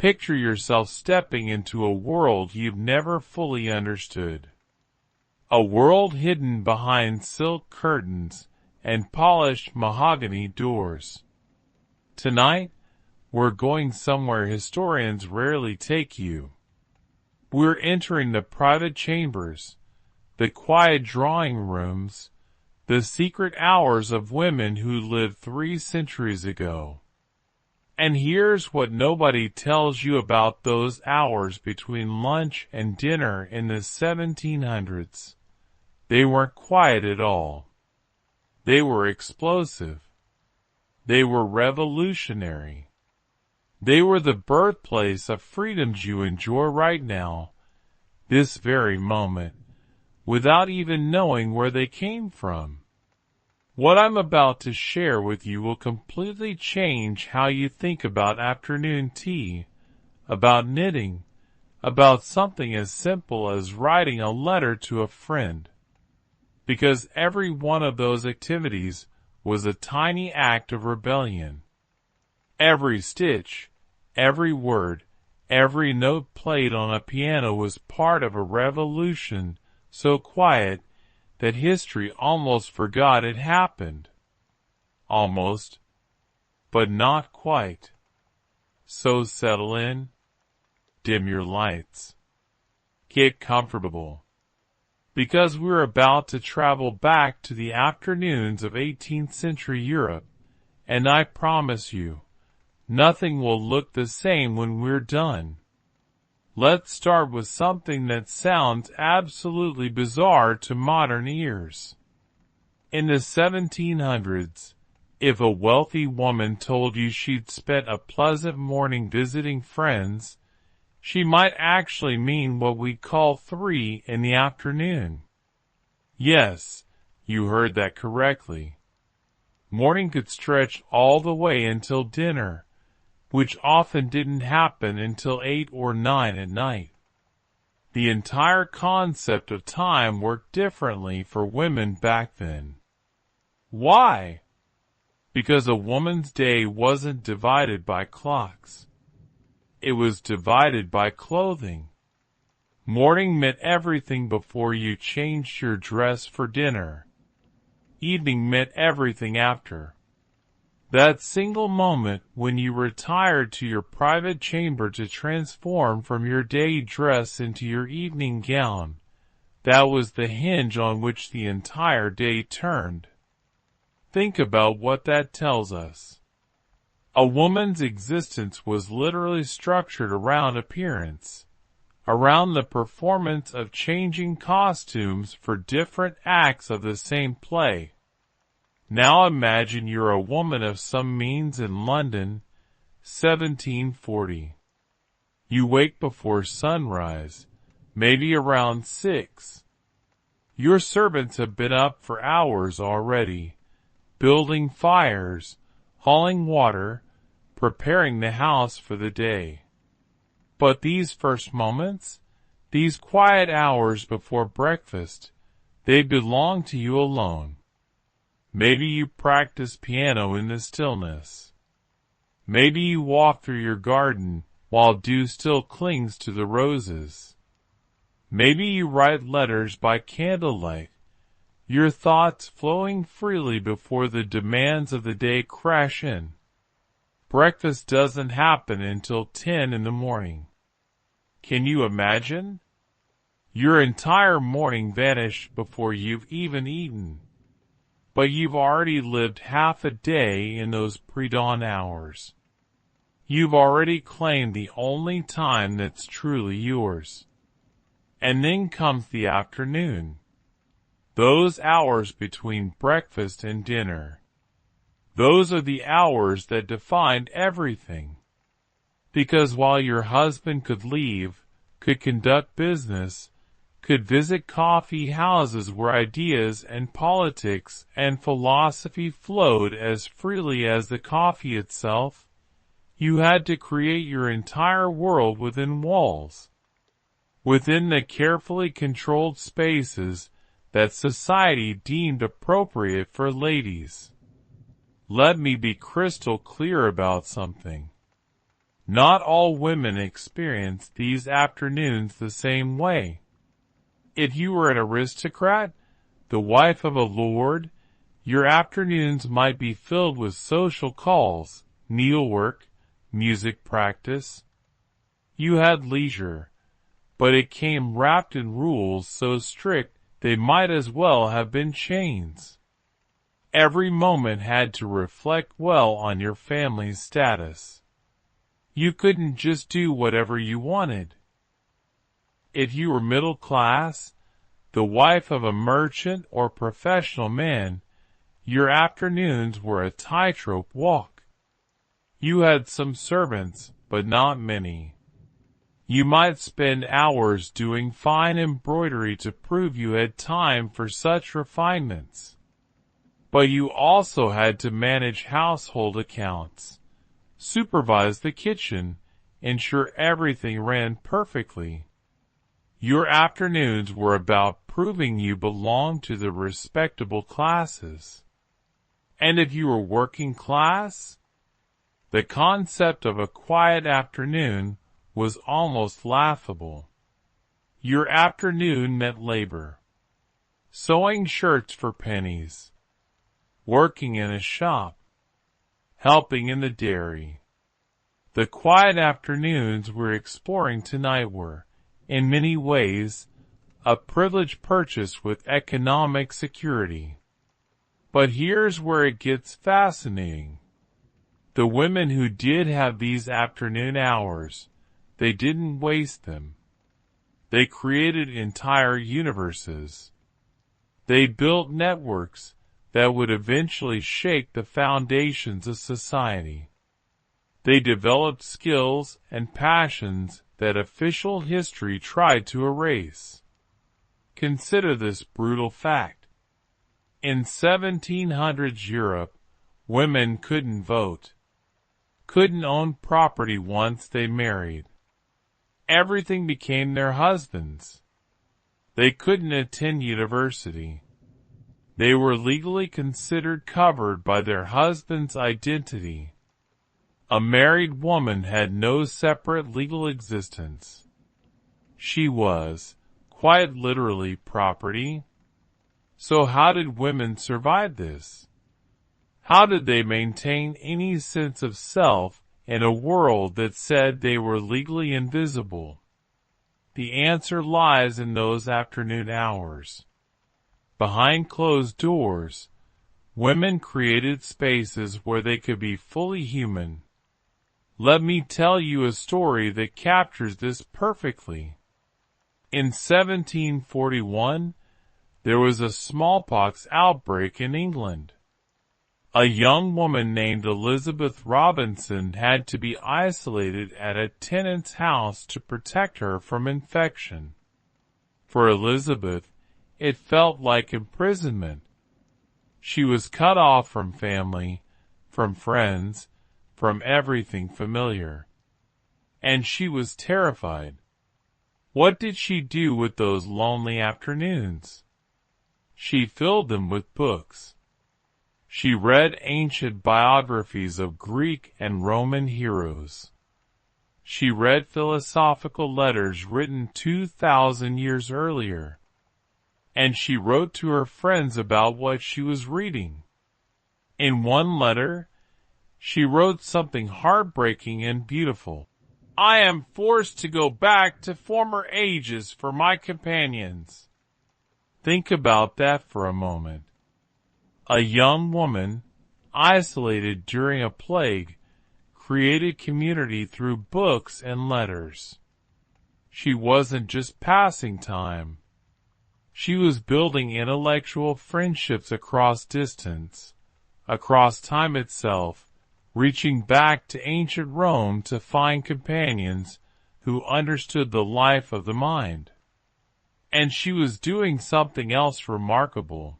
Picture yourself stepping into a world you've never fully understood. A world hidden behind silk curtains and polished mahogany doors. Tonight, we're going somewhere historians rarely take you. We're entering the private chambers, the quiet drawing rooms, the secret hours of women who lived 3 centuries ago. And here's what nobody tells you about those hours between lunch and dinner in the 1700s. They weren't quiet at all. They were explosive. They were revolutionary. They were the birthplace of freedoms you enjoy right now, this very moment, without even knowing where they came from. What I'm about to share with you will completely change how you think about afternoon tea, about knitting, about something as simple as writing a letter to a friend. Because every one of those activities was a tiny act of rebellion. Every stitch, every word, every note played on a piano was part of a revolution so quiet that history almost forgot it happened. Almost, but not quite. So settle in, dim your lights, get comfortable, because we're about to travel back to the afternoons of 18th century Europe, and I promise you, nothing will look the same when we're done. Let's start with something that sounds absolutely bizarre to modern ears. In the 1700s, if a wealthy woman told you she'd spent a pleasant morning visiting friends, she might actually mean what we call 3 in the afternoon. Yes, you heard that correctly. Morning could stretch all the way until dinner, which often didn't happen until 8 or 9 at night. The entire concept of time worked differently for women back then. Why? Because a woman's day wasn't divided by clocks. It was divided by clothing. Morning meant everything before you changed your dress for dinner. Evening meant everything after. That single moment when you retired to your private chamber to transform from your day dress into your evening gown, that was the hinge on which the entire day turned. Think about what that tells us. A woman's existence was literally structured around appearance, around the performance of changing costumes for different acts of the same play. Now imagine you're a woman of some means in London, 1740. You wake before sunrise, maybe around 6. Your servants have been up for hours already, building fires, hauling water, preparing the house for the day. But these first moments, these quiet hours before breakfast, they belong to you alone. Maybe you practice piano in the stillness. Maybe you walk through your garden while dew still clings to the roses. Maybe you write letters by candlelight, your thoughts flowing freely before the demands of the day crash in. Breakfast doesn't happen until 10 in the morning. Can you imagine? Your entire morning vanished before you've even eaten. But you've already lived half a day in those pre-dawn hours. You've already claimed the only time that's truly yours. And then comes the afternoon. Those hours between breakfast and dinner. Those are the hours that defined everything. Because while your husband could leave, could conduct business, could visit coffee houses where ideas and politics and philosophy flowed as freely as the coffee itself, you had to create your entire world within walls, within the carefully controlled spaces that society deemed appropriate for ladies. Let me be crystal clear about something. Not all women experience these afternoons the same way. If you were an aristocrat, the wife of a lord, your afternoons might be filled with social calls, needlework, music practice. You had leisure, but it came wrapped in rules so strict they might as well have been chains. Every moment had to reflect well on your family's status. You couldn't just do whatever you wanted. If you were middle class, the wife of a merchant or professional man, your afternoons were a tightrope walk. You had some servants, but not many. You might spend hours doing fine embroidery to prove you had time for such refinements. But you also had to manage household accounts, supervise the kitchen, ensure everything ran perfectly. Your afternoons were about proving you belonged to the respectable classes. And if you were working class, the concept of a quiet afternoon was almost laughable. Your afternoon meant labor. Sewing shirts for pennies, working in a shop, helping in the dairy. The quiet afternoons we're exploring tonight were, in many ways, a privileged purchase with economic security. But here's where it gets fascinating. The women who did have these afternoon hours, they didn't waste them. They created entire universes. They built networks that would eventually shake the foundations of society. They developed skills and passions that official history tried to erase. Consider this brutal fact. In 1700s Europe, women couldn't vote, couldn't own property once they married. Everything became their husband's. They couldn't attend university. They were legally considered covered by their husband's identity. A married woman had no separate legal existence. She was, quite literally, property. So how did women survive this? How did they maintain any sense of self in a world that said they were legally invisible? The answer lies in those afternoon hours. Behind closed doors, women created spaces where they could be fully human. Let me tell you a story that captures this perfectly. In 1741, there was a smallpox outbreak in England. A young woman named Elizabeth Robinson had to be isolated at a tenant's house to protect her from infection. For Elizabeth, it felt like imprisonment. She was cut off from family, from friends, from everything familiar. And she was terrified. What did she do with those lonely afternoons? She filled them with books. She read ancient biographies of Greek and Roman heroes. She read philosophical letters written 2,000 years earlier. And she wrote to her friends about what she was reading. In one letter, she wrote something heartbreaking and beautiful. I am forced to go back to former ages for my companions. Think about that for a moment. A young woman, isolated during a plague, created community through books and letters. She wasn't just passing time. She was building intellectual friendships across distance, across time itself, reaching back to ancient Rome to find companions who understood the life of the mind. And she was doing something else remarkable.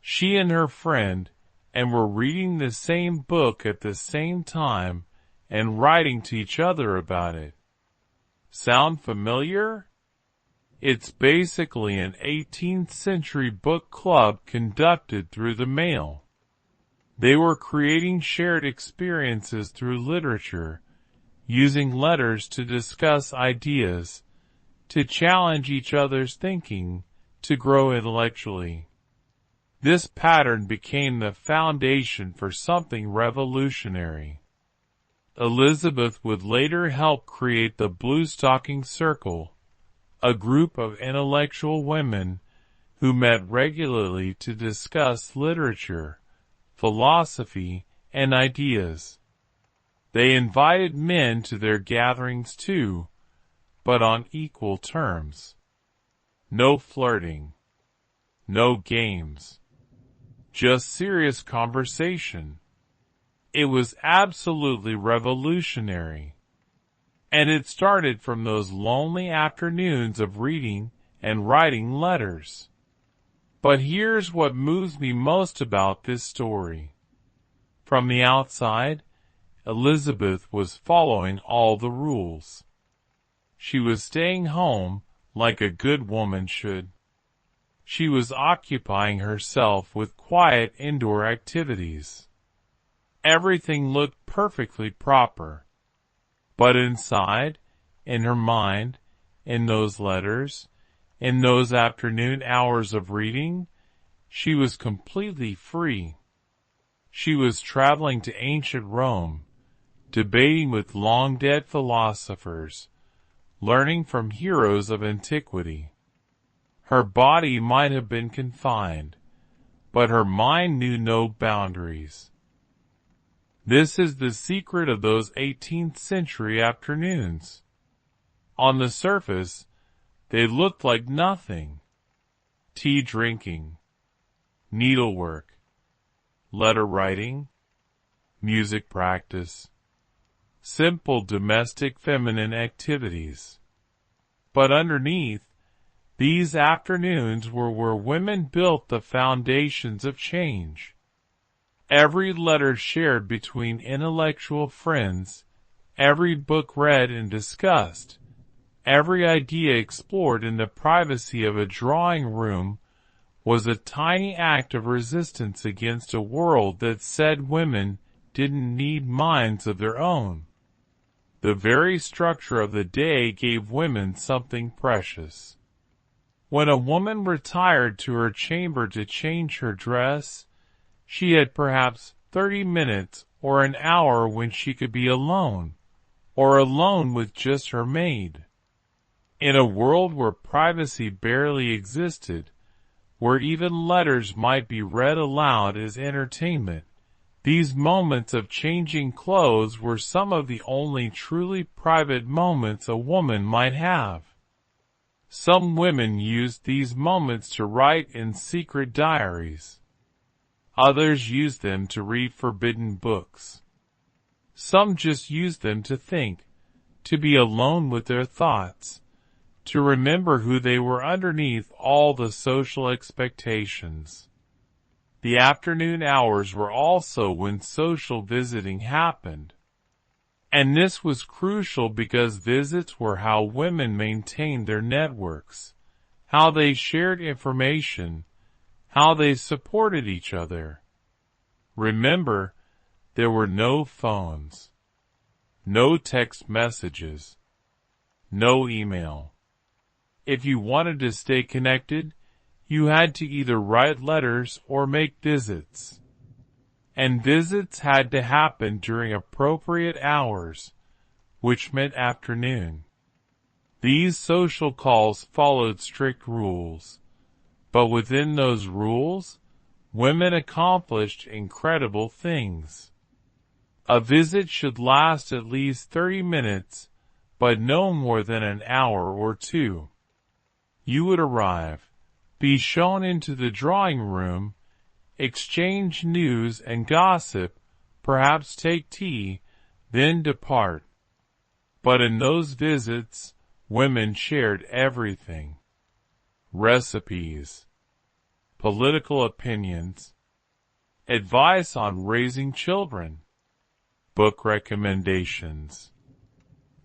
She and her friend were reading the same book at the same time and writing to each other about it. Sound familiar? It's basically an 18th century book club conducted through the mail. They were creating shared experiences through literature, using letters to discuss ideas, to challenge each other's thinking, to grow intellectually. This pattern became the foundation for something revolutionary. Elizabeth would later help create the Bluestocking Circle, a group of intellectual women who met regularly to discuss literature, philosophy, and ideas. They invited men to their gatherings too, but on equal terms. No flirting. No games. Just serious conversation. It was absolutely revolutionary. And it started from those lonely afternoons of reading and writing letters. But here's what moves me most about this story. From the outside, Elizabeth was following all the rules. She was staying home like a good woman should. She was occupying herself with quiet indoor activities. Everything looked perfectly proper. But inside, in her mind, in those letters, in those afternoon hours of reading, she was completely free. She was traveling to ancient Rome, debating with long-dead philosophers, learning from heroes of antiquity. Her body might have been confined, but her mind knew no boundaries. This is the secret of those 18th century afternoons. On the surface, they looked like nothing. Tea drinking, needlework, letter writing, music practice, simple domestic feminine activities. But underneath, these afternoons were where women built the foundations of change. Every letter shared between intellectual friends, every book read and discussed, every idea explored in the privacy of a drawing room was a tiny act of resistance against a world that said women didn't need minds of their own. The very structure of the day gave women something precious. When a woman retired to her chamber to change her dress, she had perhaps 30 minutes or an hour when she could be alone, or alone with just her maid. In a world where privacy barely existed, where even letters might be read aloud as entertainment, these moments of changing clothes were some of the only truly private moments a woman might have. Some women used these moments to write in secret diaries. Others used them to read forbidden books. Some just used them to think, to be alone with their thoughts, to remember who they were underneath all the social expectations. The afternoon hours were also when social visiting happened. And this was crucial because visits were how women maintained their networks, how they shared information, how they supported each other. Remember, there were no phones, no text messages, no email. If you wanted to stay connected, you had to either write letters or make visits. And visits had to happen during appropriate hours, which meant afternoon. These social calls followed strict rules, but within those rules, women accomplished incredible things. A visit should last at least 30 minutes, but no more than an hour or two. You would arrive, be shown into the drawing room, exchange news and gossip, perhaps take tea, then depart. But in those visits, women shared everything. Recipes, political opinions, advice on raising children, book recommendations.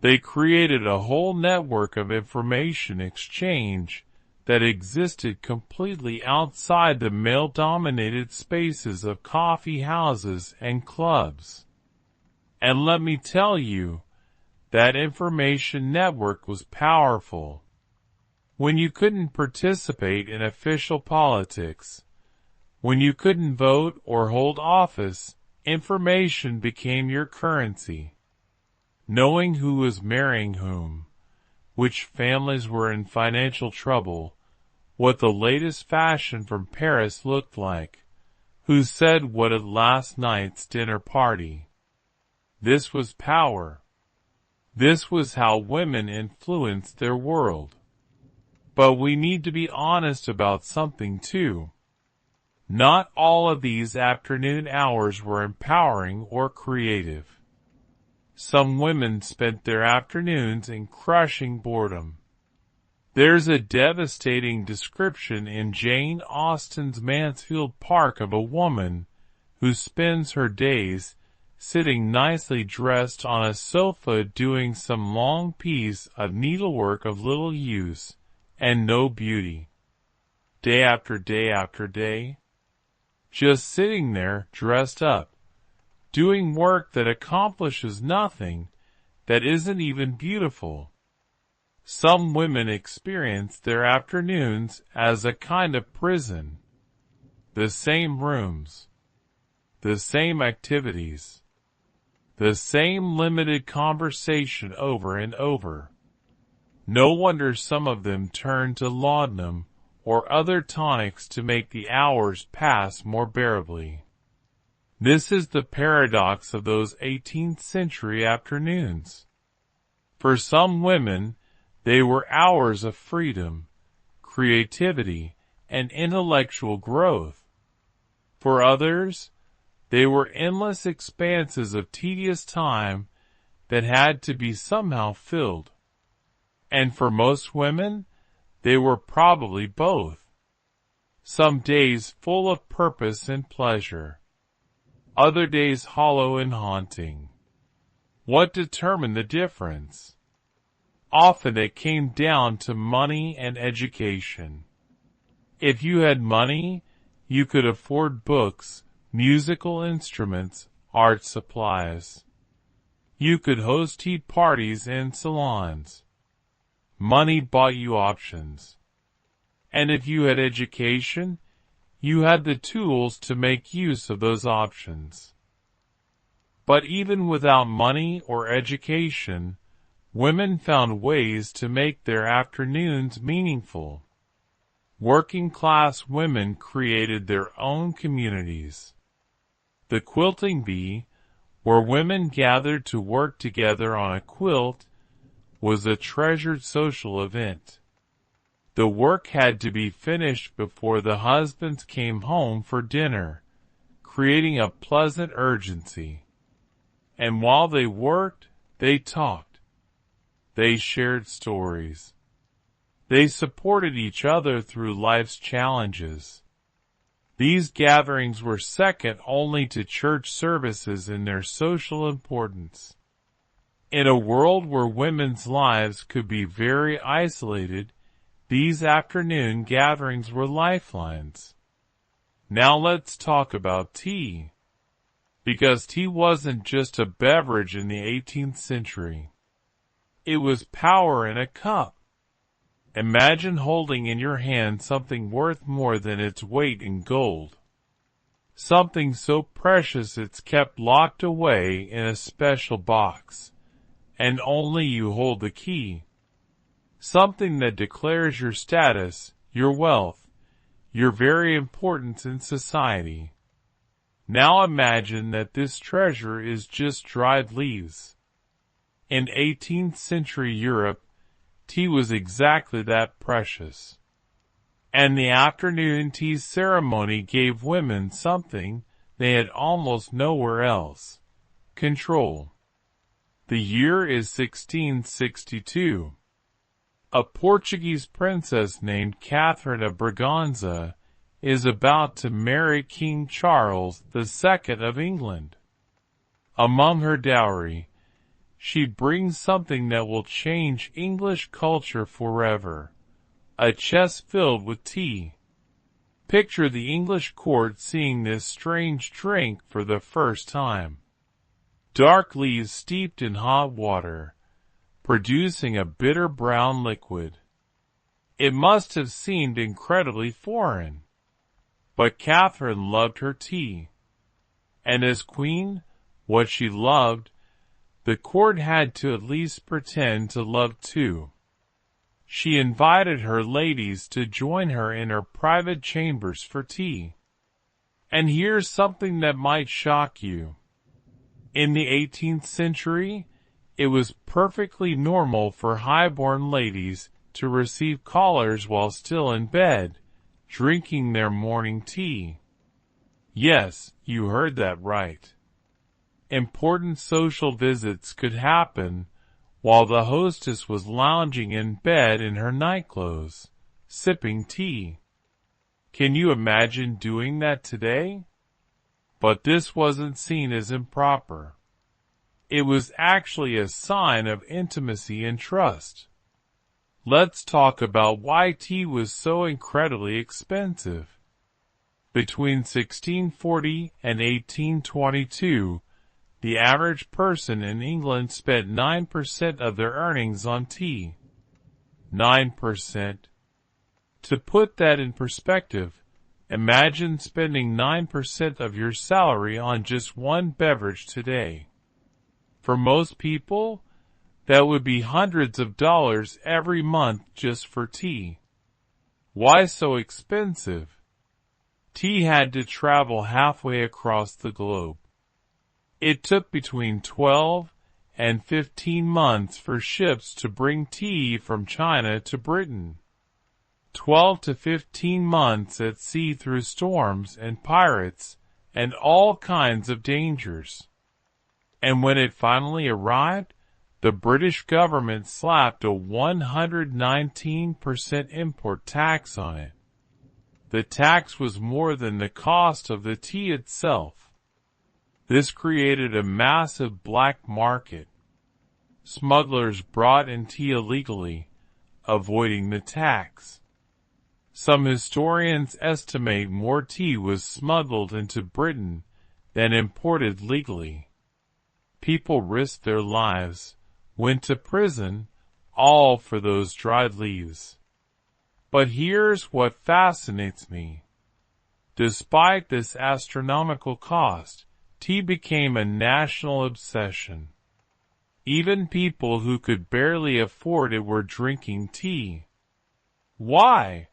They created a whole network of information exchange that existed completely outside the male-dominated spaces of coffee houses and clubs. And let me tell you, That information network was powerful. When you couldn't participate in official politics, when you couldn't vote or hold office, information became your currency. Knowing who was marrying whom, which families were in financial trouble, what the latest fashion from Paris looked like, who said what at last night's dinner party. This was power. This was how women influenced their world. But we need to be honest about something too. Not all of these afternoon hours were empowering or creative. Some women spent their afternoons in crushing boredom. There's a devastating description in Jane Austen's Mansfield Park of a woman who spends her days sitting nicely dressed on a sofa doing some long piece of needlework of little use and no beauty. Day after day after day, just sitting there dressed up, doing work that accomplishes nothing, that isn't even beautiful. Some women experience their afternoons as a kind of prison. The same rooms, the same activities, the same limited conversation over and over. No wonder some of them turn to laudanum or other tonics to make the hours pass more bearably. This is the paradox of those 18th century afternoons. For some women, they were hours of freedom, creativity, and intellectual growth. For others, they were endless expanses of tedious time that had to be somehow filled. And for most women, they were probably both. Some days full of purpose and pleasure, other days hollow and haunting. What determined the difference? Often it came down to money and education. If you had money, you could afford books, musical instruments, art supplies. You could host tea parties and salons. Money bought you options. And if you had education, you had the tools to make use of those options. But even without money or education, women found ways to make their afternoons meaningful. Working-class women created their own communities. The quilting bee, where women gathered to work together on a quilt, was a treasured social event. The work had to be finished before the husbands came home for dinner, creating a pleasant urgency. And while they worked, they talked. They shared stories. They supported each other through life's challenges. These gatherings were second only to church services in their social importance. In a world where women's lives could be very isolated, these afternoon gatherings were lifelines. Now let's talk about tea. Because tea wasn't just a beverage in the 18th century. It was power in a cup. Imagine holding in your hand something worth more than its weight in gold. Something so precious it's kept locked away in a special box, and only you hold the key. Something that declares your status, your wealth, your very importance in society. Now imagine that this treasure is just dried leaves. In 18th century Europe, tea was exactly that precious. And the afternoon tea ceremony gave women something they had almost nowhere else: control. The year is 1662. A Portuguese princess named Catherine of Braganza is about to marry King Charles II of England. Among her dowry, she brings something that will change English culture forever: a chest filled with tea. Picture the English court seeing this strange drink for the first time. Dark leaves steeped in hot water, producing a bitter brown liquid. It must have seemed incredibly foreign. But Catherine loved her tea. And as queen, what she loved, the court had to at least pretend to love too. She invited her ladies to join her in her private chambers for tea. And here's something that might shock you. In the 18th century, it was perfectly normal for high-born ladies to receive callers while still in bed, drinking their morning tea. Yes, you heard that right. Important social visits could happen while the hostess was lounging in bed in her nightclothes, sipping tea. Can you imagine doing that today? But this wasn't seen as improper. It was actually a sign of intimacy and trust. Let's talk about why tea was so incredibly expensive. Between 1640 and 1822, the average person in England spent 9% of their earnings on tea. 9%. To put that in perspective, imagine spending 9% of your salary on just one beverage today. For most people, that would be hundreds of dollars every month just for tea. Why so expensive? Tea had to travel halfway across the globe. It took between 12 and 15 months for ships to bring tea from China to Britain. 12 to 15 months at sea through storms and pirates and all kinds of dangers. And when it finally arrived, the British government slapped a 119% import tax on it. The tax was more than the cost of the tea itself. This created a massive black market. Smugglers brought in tea illegally, avoiding the tax. Some historians estimate more tea was smuggled into Britain than imported legally. People risked their lives, went to prison, all for those dried leaves. But here's what fascinates me. Despite this astronomical cost, tea became a national obsession. Even people who could barely afford it were drinking tea. Why?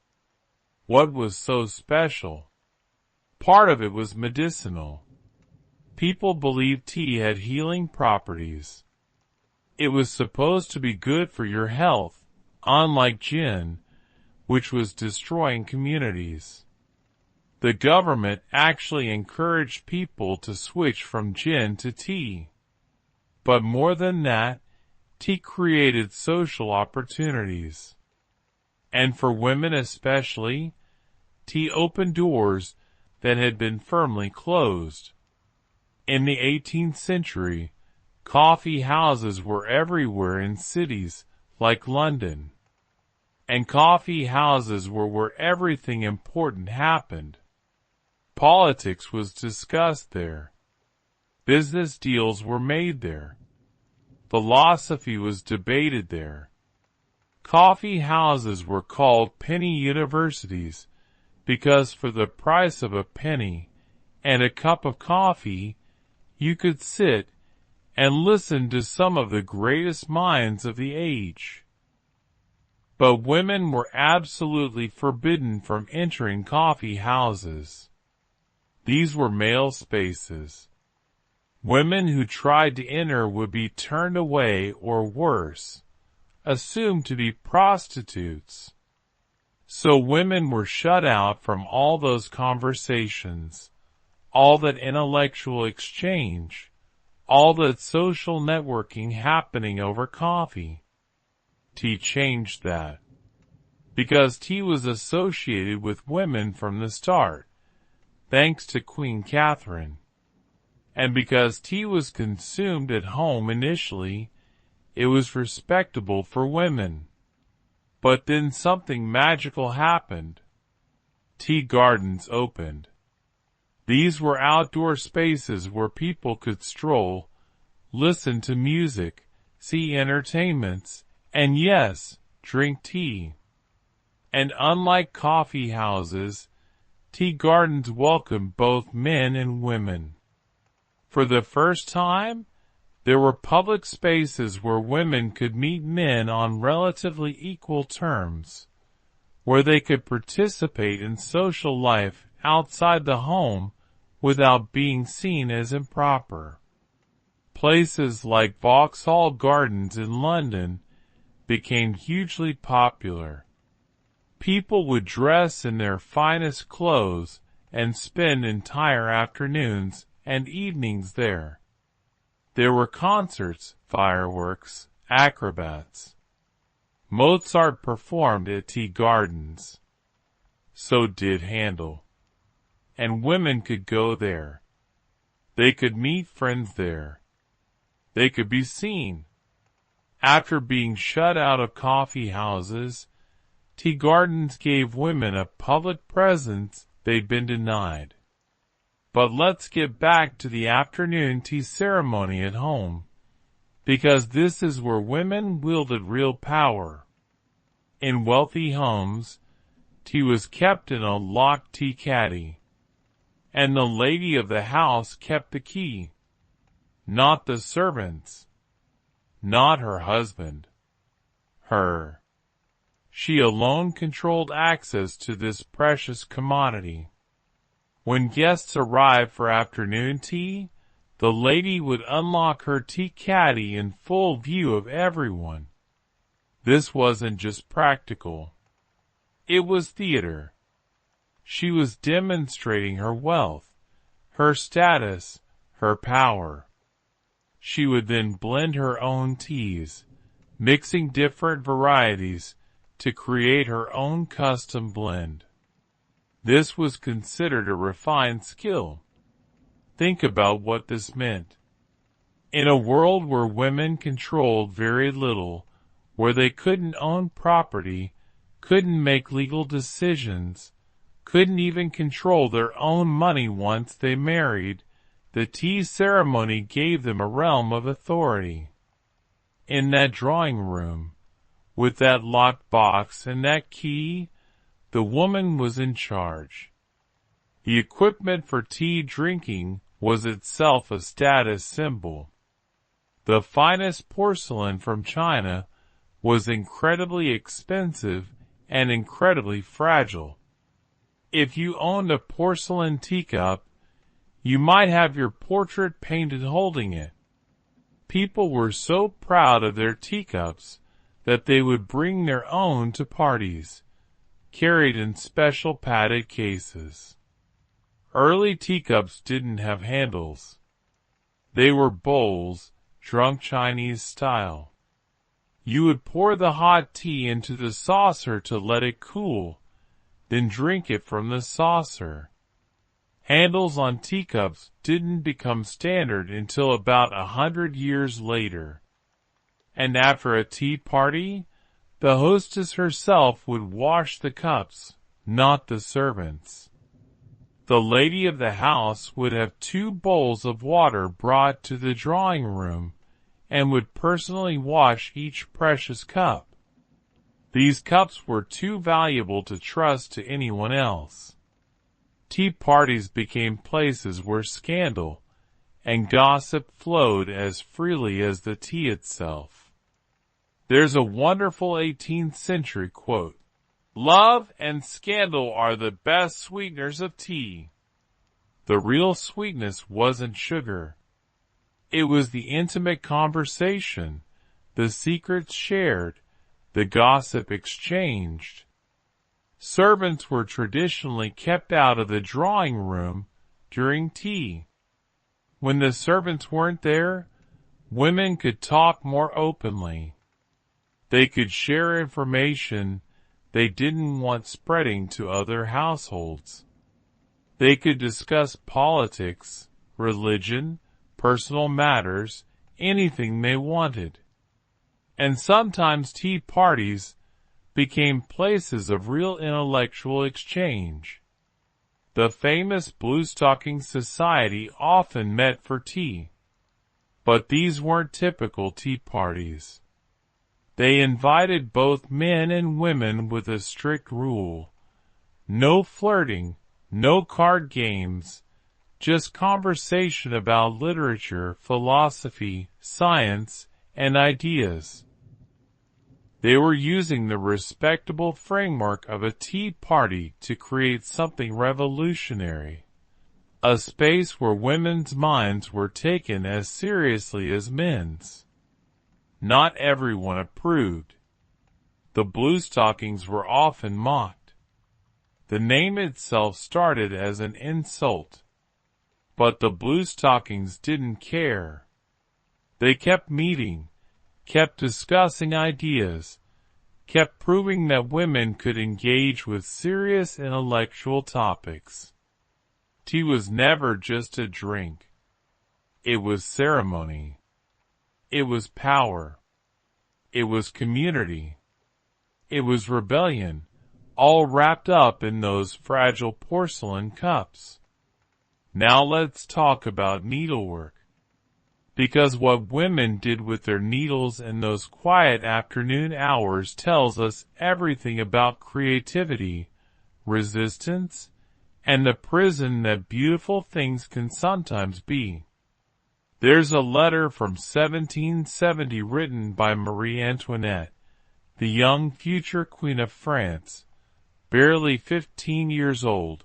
What was so special? Part of it was medicinal. People believed tea had healing properties. It was supposed to be good for your health, unlike gin, which was destroying communities. The government actually encouraged people to switch from gin to tea. But more than that, tea created social opportunities. And for women especially, tea opened doors that had been firmly closed. In the 18th century, coffee houses were everywhere in cities like London. And coffee houses were where everything important happened. Politics was discussed there. Business deals were made there. Philosophy was debated there. Coffee houses were called penny universities because for the price of a penny and a cup of coffee, you could sit and listen to some of the greatest minds of the age. But women were absolutely forbidden from entering coffee houses. These were male spaces. Women who tried to enter would be turned away or worse, assumed to be prostitutes. So women were shut out from all those conversations, all that intellectual exchange, all that social networking happening over coffee. Tea changed that. Because tea was associated with women from the start, thanks to Queen Catherine. And because tea was consumed at home initially, it was respectable for women. But then something magical happened. Tea gardens opened. These were outdoor spaces where people could stroll, listen to music, see entertainments, and yes, drink tea. And unlike coffee houses, tea gardens welcomed both men and women. For the first time, there were public spaces where women could meet men on relatively equal terms, where they could participate in social life outside the home without being seen as improper. Places like Vauxhall Gardens in London became hugely popular. People would dress in their finest clothes and spend entire afternoons and evenings there. There were concerts, fireworks, acrobats. Mozart performed at tea gardens. So did Handel. And women could go there. They could meet friends there. They could be seen. After being shut out of coffee houses, tea gardens gave women a public presence they'd been denied. But let's get back to the afternoon tea ceremony at home, because this is where women wielded real power. In wealthy homes, tea was kept in a locked tea caddy, and the lady of the house kept the key. Not the servants, not her husband, her. She alone controlled access to this precious commodity. When guests arrived for afternoon tea, the lady would unlock her tea caddy in full view of everyone. This wasn't just practical. It was theater. She was demonstrating her wealth, her status, her power. She would then blend her own teas, mixing different varieties to create her own custom blend. This was considered a refined skill. Think about what this meant. In a world where women controlled very little, where they couldn't own property, couldn't make legal decisions, couldn't even control their own money once they married, the tea ceremony gave them a realm of authority. In that drawing room, with that locked box and that key, the woman was in charge. The equipment for tea drinking was itself a status symbol. The finest porcelain from China was incredibly expensive and incredibly fragile. If you owned a porcelain teacup, you might have your portrait painted holding it. People were so proud of their teacups that they would bring their own to parties, carried in special padded cases. Early teacups didn't have handles. They were bowls, drunk Chinese style. You would pour the hot tea into the saucer to let it cool, then drink it from the saucer. Handles on teacups didn't become standard until about 100 years later. And after a tea party, the hostess herself would wash the cups, not the servants. The lady of the house would have 2 bowls of water brought to the drawing room and would personally wash each precious cup. These cups were too valuable to trust to anyone else. Tea parties became places where scandal and gossip flowed as freely as the tea itself. There's a wonderful 18th century quote, "Love and scandal are the best sweeteners of tea." The real sweetness wasn't sugar. It was the intimate conversation, the secrets shared, the gossip exchanged. Servants were traditionally kept out of the drawing room during tea. When the servants weren't there, women could talk more openly. They could share information they didn't want spreading to other households. They could discuss politics, religion, personal matters, anything they wanted. And sometimes tea parties became places of real intellectual exchange. The famous Bluestocking Society often met for tea. But these weren't typical tea parties. They invited both men and women with a strict rule. No flirting, no card games, just conversation about literature, philosophy, science, and ideas. They were using the respectable framework of a tea party to create something revolutionary. A space where women's minds were taken as seriously as men's. Not everyone approved. The bluestockings were often mocked. The name itself started as an insult. But the bluestockings didn't care. They kept meeting, kept discussing ideas, kept proving that women could engage with serious intellectual topics. Tea was never just a drink. It was ceremony. It was power. It was community. It was rebellion, all wrapped up in those fragile porcelain cups. Now let's talk about needlework. Because what women did with their needles in those quiet afternoon hours tells us everything about creativity, resistance, and the prison that beautiful things can sometimes be. There's a letter from 1770 written by Marie Antoinette, the young future Queen of France, barely 15 years old.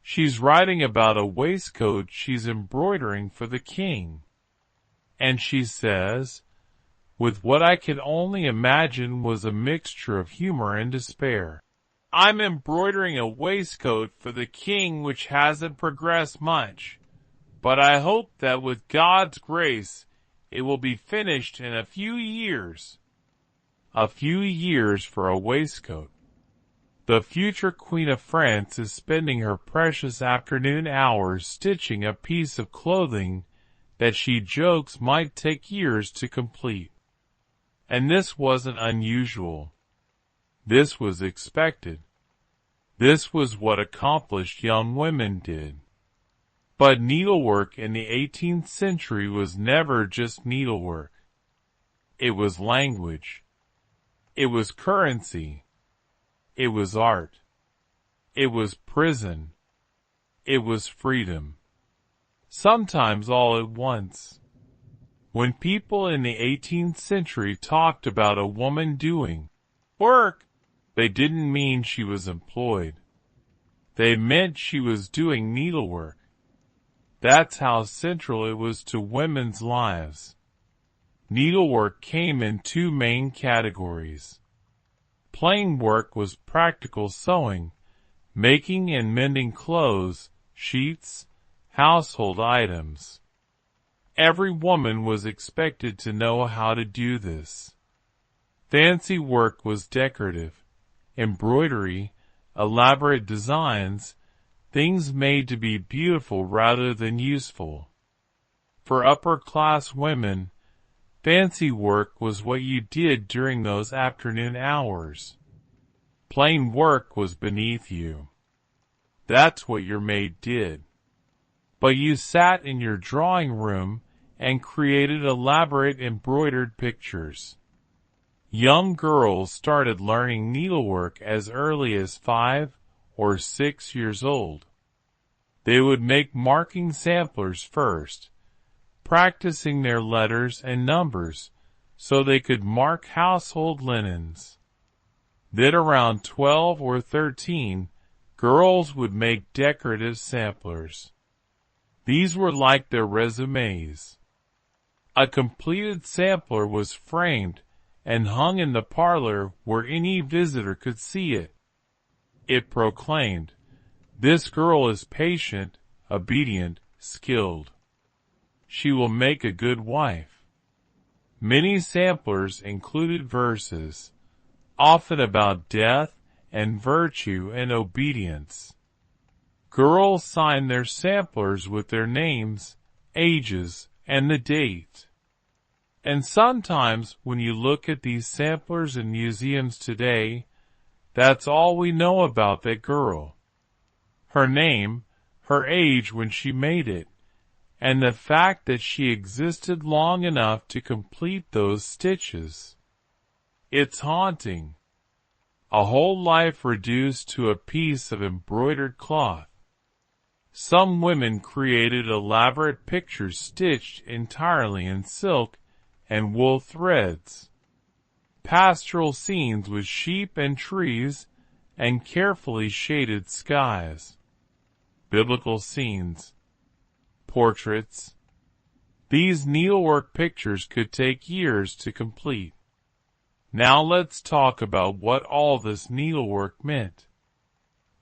She's writing about a waistcoat she's embroidering for the king. And she says, with what I could only imagine was a mixture of humor and despair, I'm embroidering a waistcoat for the king which hasn't progressed much, but I hope that with God's grace it will be finished in a few years. A few years for a waistcoat. The future Queen of France is spending her precious afternoon hours stitching a piece of clothing that she jokes might take years to complete. And this wasn't unusual. This was expected. This was what accomplished young women did. But needlework in the 18th century was never just needlework. It was language. It was currency. It was art. It was prison. It was freedom. Sometimes all at once. When people in the 18th century talked about a woman doing work, they didn't mean she was employed. They meant she was doing needlework. That's how central it was to women's lives. Needlework came in two main categories. Plain work was practical sewing, making and mending clothes, sheets, household items. Every woman was expected to know how to do this. Fancy work was decorative, embroidery, elaborate designs, things made to be beautiful rather than useful. For upper-class women, fancy work was what you did during those afternoon hours. Plain work was beneath you. That's what your maid did. But you sat in your drawing room and created elaborate embroidered pictures. Young girls started learning needlework as early as 5 or 6 years old. They would make marking samplers first, practicing their letters and numbers so they could mark household linens. Then around 12 or 13, girls would make decorative samplers. These were like their resumes. A completed sampler was framed and hung in the parlor where any visitor could see it. It proclaimed, "This girl is patient, obedient, skilled. She will make a good wife." Many samplers included verses, often about death and virtue and obedience. Girls signed their samplers with their names, ages, and the date. And sometimes when you look at these samplers in museums today, that's all we know about that girl. Her name, her age when she made it, and the fact that she existed long enough to complete those stitches. It's haunting. A whole life reduced to a piece of embroidered cloth. Some women created elaborate pictures stitched entirely in silk and wool threads. Pastoral scenes with sheep and trees and carefully shaded skies. Biblical scenes. Portraits. These needlework pictures could take years to complete. Now let's talk about what all this needlework meant.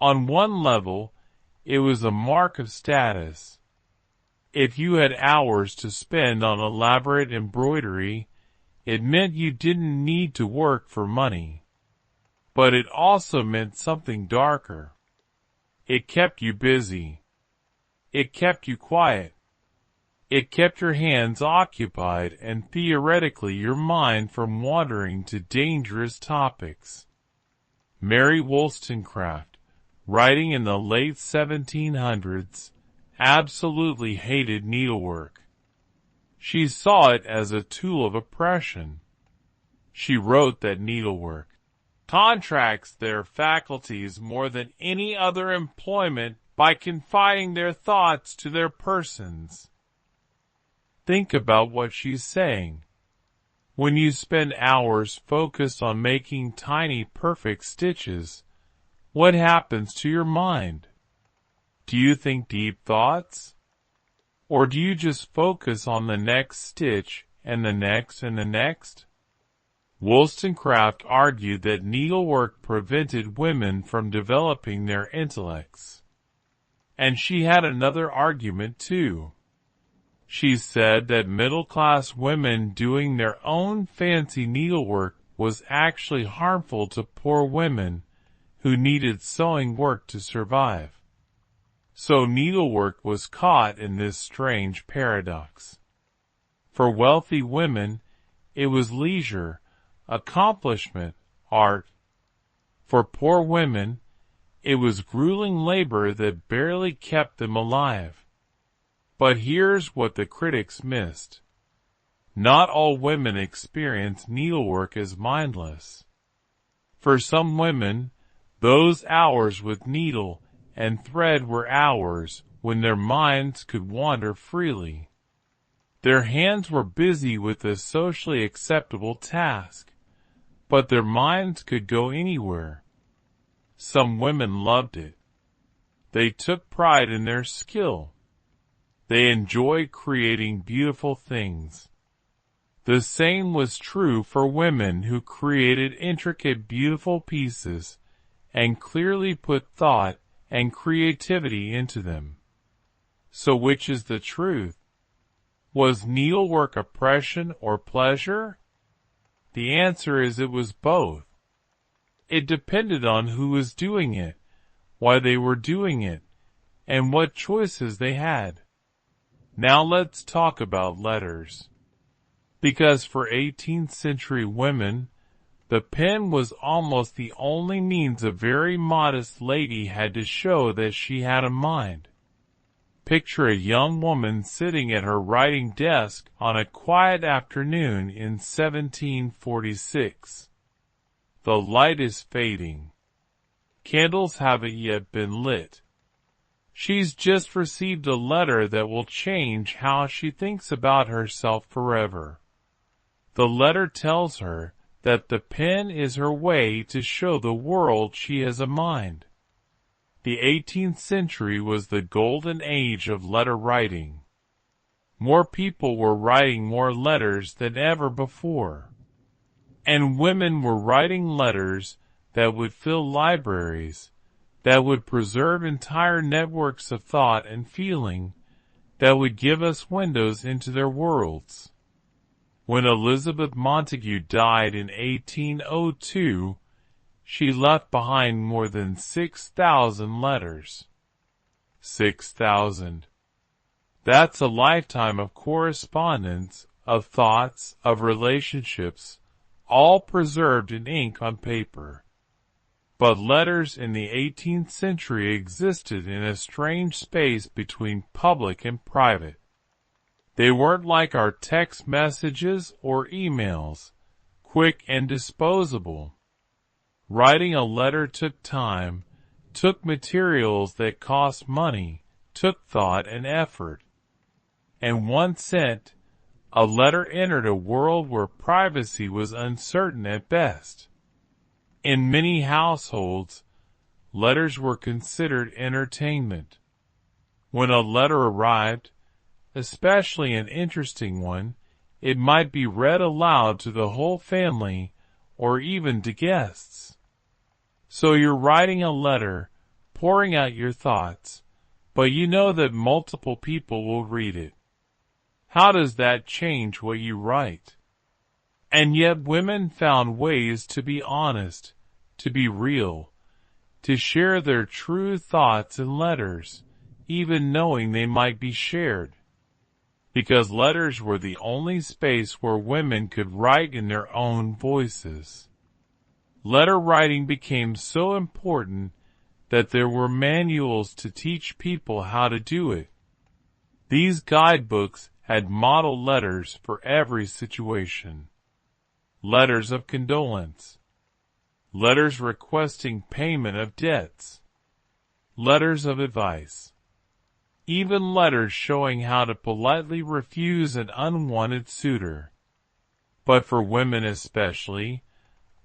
On one level, it was a mark of status. If you had hours to spend on elaborate embroidery, it meant you didn't need to work for money. But it also meant something darker. It kept you busy. It kept you quiet. It kept your hands occupied and theoretically your mind from wandering to dangerous topics. Mary Wollstonecraft, writing in the late 1700s, absolutely hated needlework. She saw it as a tool of oppression. She wrote that needlework contracts their faculties more than any other employment by confining their thoughts to their persons. Think about what she's saying. When you spend hours focused on making tiny perfect stitches, what happens to your mind? Do you think deep thoughts? Or do you just focus on the next stitch and the next and the next? Wollstonecraft argued that needlework prevented women from developing their intellects. And she had another argument too. She said that middle-class women doing their own fancy needlework was actually harmful to poor women who needed sewing work to survive. So needlework was caught in this strange paradox. For wealthy women, it was leisure, accomplishment, art. For poor women, it was grueling labor that barely kept them alive. But here's what the critics missed. Not all women experience needlework as mindless. For some women, those hours with needle and thread were hours when their minds could wander freely. Their hands were busy with a socially acceptable task, but their minds could go anywhere. Some women loved it. They took pride in their skill. They enjoyed creating beautiful things. The same was true for women who created intricate, beautiful pieces and clearly put thought and creativity into them. So which is the truth? Was needlework oppression or pleasure? The answer is it was both. It depended on who was doing it, why they were doing it, and what choices they had. Now let's talk about letters. Because for 18th century women, the pen was almost the only means a very modest lady had to show that she had a mind. Picture a young woman sitting at her writing desk on a quiet afternoon in 1746. The light is fading. Candles haven't yet been lit. She's just received a letter that will change how she thinks about herself forever. The letter tells her that the pen is her way to show the world she has a mind. The 18th century was the golden age of letter writing. More people were writing more letters than ever before. And women were writing letters that would fill libraries, that would preserve entire networks of thought and feeling, that would give us windows into their worlds. When Elizabeth Montagu died in 1802, she left behind more than 6,000 letters. 6,000. That's a lifetime of correspondence, of thoughts, of relationships, all preserved in ink on paper. But letters in the 18th century existed in a strange space between public and private. They weren't like our text messages or emails, quick and disposable. Writing a letter took time, took materials that cost money, took thought and effort. And once sent, a letter entered a world where privacy was uncertain at best. In many households, letters were considered entertainment. When a letter arrived, especially an interesting one, it might be read aloud to the whole family or even to guests. So you're writing a letter, pouring out your thoughts, but you know that multiple people will read it. How does that change what you write? And yet women found ways to be honest, to be real, to share their true thoughts in letters, even knowing they might be shared. Because letters were the only space where women could write in their own voices. Letter writing became so important that there were manuals to teach people how to do it. These guidebooks had model letters for every situation. Letters of condolence. Letters requesting payment of debts. Letters of advice. Even letters showing how to politely refuse an unwanted suitor. But for women especially,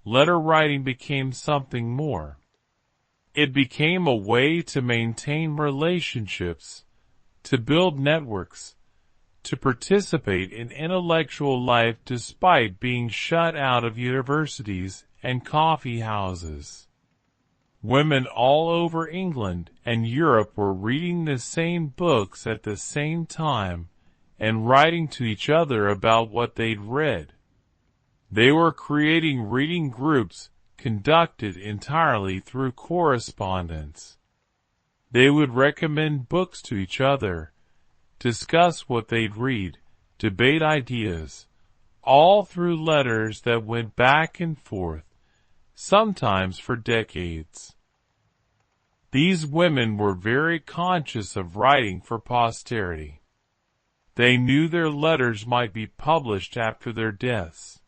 letter writing became something more. It became a way to maintain relationships, to build networks, to participate in intellectual life despite being shut out of universities and coffee houses. Women all over England and Europe were reading the same books at the same time and writing to each other about what they'd read. They were creating reading groups conducted entirely through correspondence. They would recommend books to each other, discuss what they'd read, debate ideas, all through letters that went back and forth, sometimes for decades. These women were very conscious of writing for posterity. They knew their letters might be published after their deaths.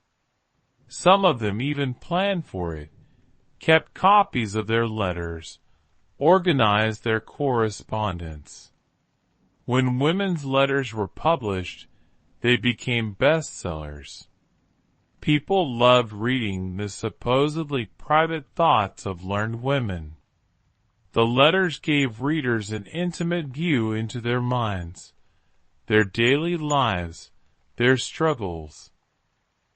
Some of them even planned for it, kept copies of their letters, organized their correspondence. When women's letters were published, they became bestsellers. People loved reading the supposedly private thoughts of learned women. The letters gave readers an intimate view into their minds, their daily lives, their struggles.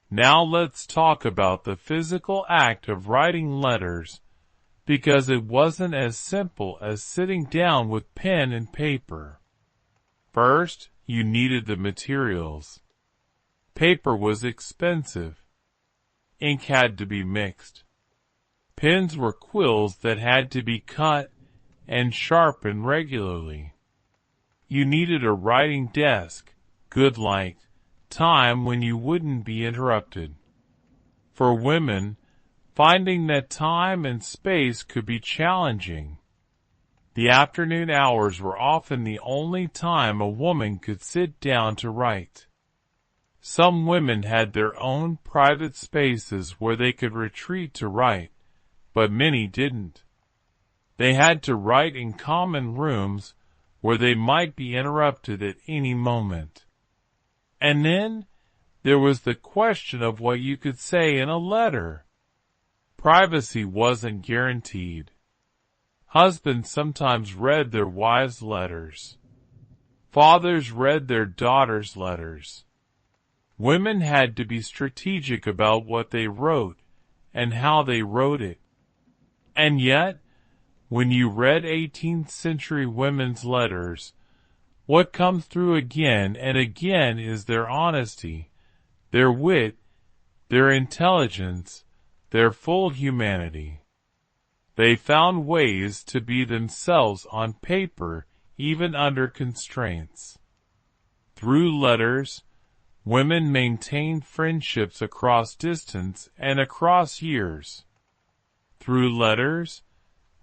Now let's talk about the physical act of writing letters, because it wasn't as simple as sitting down with pen and paper. First, you needed the materials. Paper was expensive. Ink had to be mixed. Pens were quills that had to be cut and sharpened regularly. You needed a writing desk, good light, time when you wouldn't be interrupted. For women, finding that time and space could be challenging. The afternoon hours were often the only time a woman could sit down to write. Some women had their own private spaces where they could retreat to write, but many didn't. They had to write in common rooms where they might be interrupted at any moment. And then there was the question of what you could say in a letter. Privacy wasn't guaranteed. Husbands sometimes read their wives' letters. Fathers read their daughters' letters. Women had to be strategic about what they wrote and how they wrote it. And yet, when you read 18th century women's letters, what comes through again and again is their honesty, their wit, their intelligence, their full humanity. They found ways to be themselves on paper, even under constraints. Through letters, women maintained friendships across distance and across years. Through letters,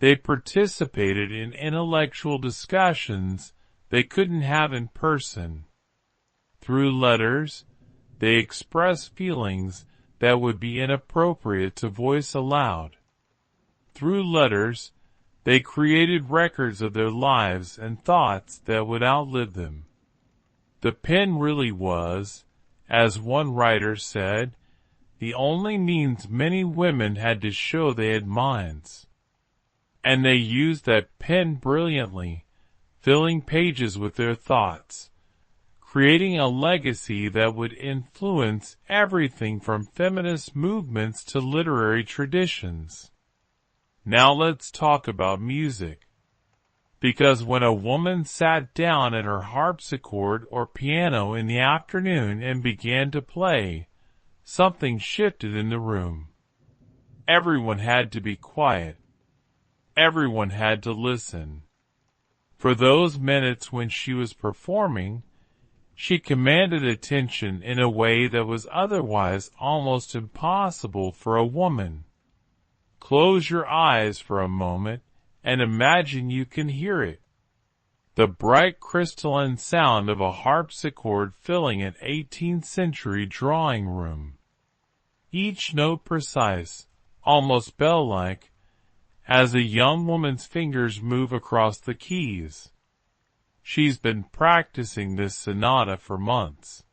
they participated in intellectual discussions they couldn't have in person. Through letters, they expressed feelings that would be inappropriate to voice aloud. Through letters, they created records of their lives and thoughts that would outlive them. The pen really was, as one writer said, the only means many women had to show they had minds. And they used that pen brilliantly, filling pages with their thoughts, creating a legacy that would influence everything from feminist movements to literary traditions. Now let's talk about music. Because when a woman sat down at her harpsichord or piano in the afternoon and began to play, something shifted in the room. Everyone had to be quiet. Everyone had to listen. For those minutes when she was performing, she commanded attention in a way that was otherwise almost impossible for a woman. Close your eyes for a moment and imagine you can hear it. The bright crystalline sound of a harpsichord filling an 18th century drawing room. Each note precise, almost bell-like, as a young woman's fingers move across the keys. She's been practicing this sonata for months.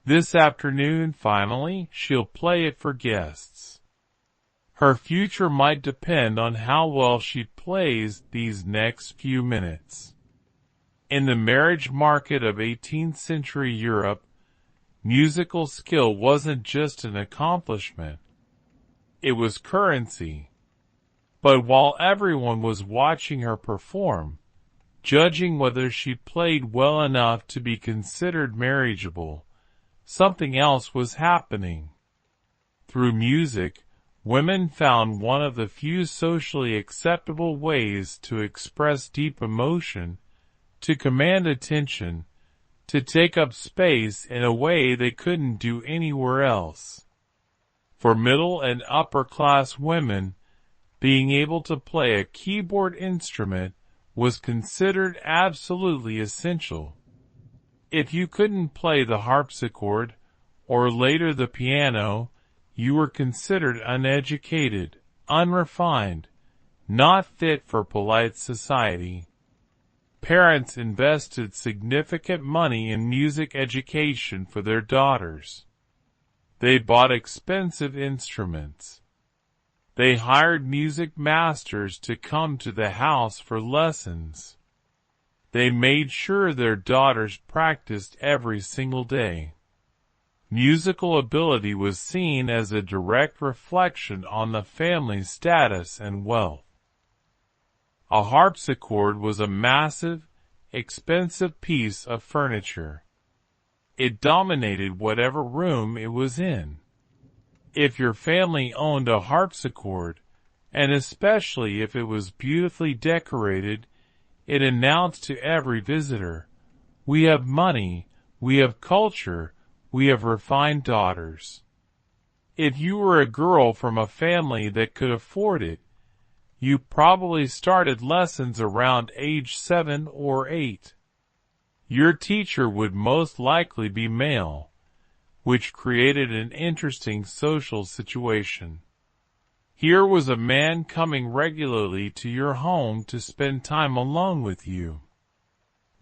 This afternoon, finally, she'll play it for guests. Her future might depend on how well she plays these next few minutes. In the marriage market of 18th century Europe, musical skill wasn't just an accomplishment. It was currency. But while everyone was watching her perform, judging whether she played well enough to be considered marriageable, something else was happening. Through music, women found one of the few socially acceptable ways to express deep emotion, to command attention, to take up space in a way they couldn't do anywhere else. For middle and upper class women, being able to play a keyboard instrument was considered absolutely essential. If you couldn't play the harpsichord, or later the piano, you were considered uneducated, unrefined, not fit for polite society. Parents invested significant money in music education for their daughters. They bought expensive instruments. They hired music masters to come to the house for lessons. They made sure their daughters practiced every single day. Musical ability was seen as a direct reflection on the family's status and wealth. A harpsichord was a massive, expensive piece of furniture. It dominated whatever room it was in. If your family owned a harpsichord, and especially if it was beautifully decorated, it announced to every visitor, "We have money, we have culture, we have refined daughters." If you were a girl from a family that could afford it, you probably started lessons around age 7 or 8. Your teacher would most likely be male, which created an interesting social situation. Here was a man coming regularly to your home to spend time alone with you.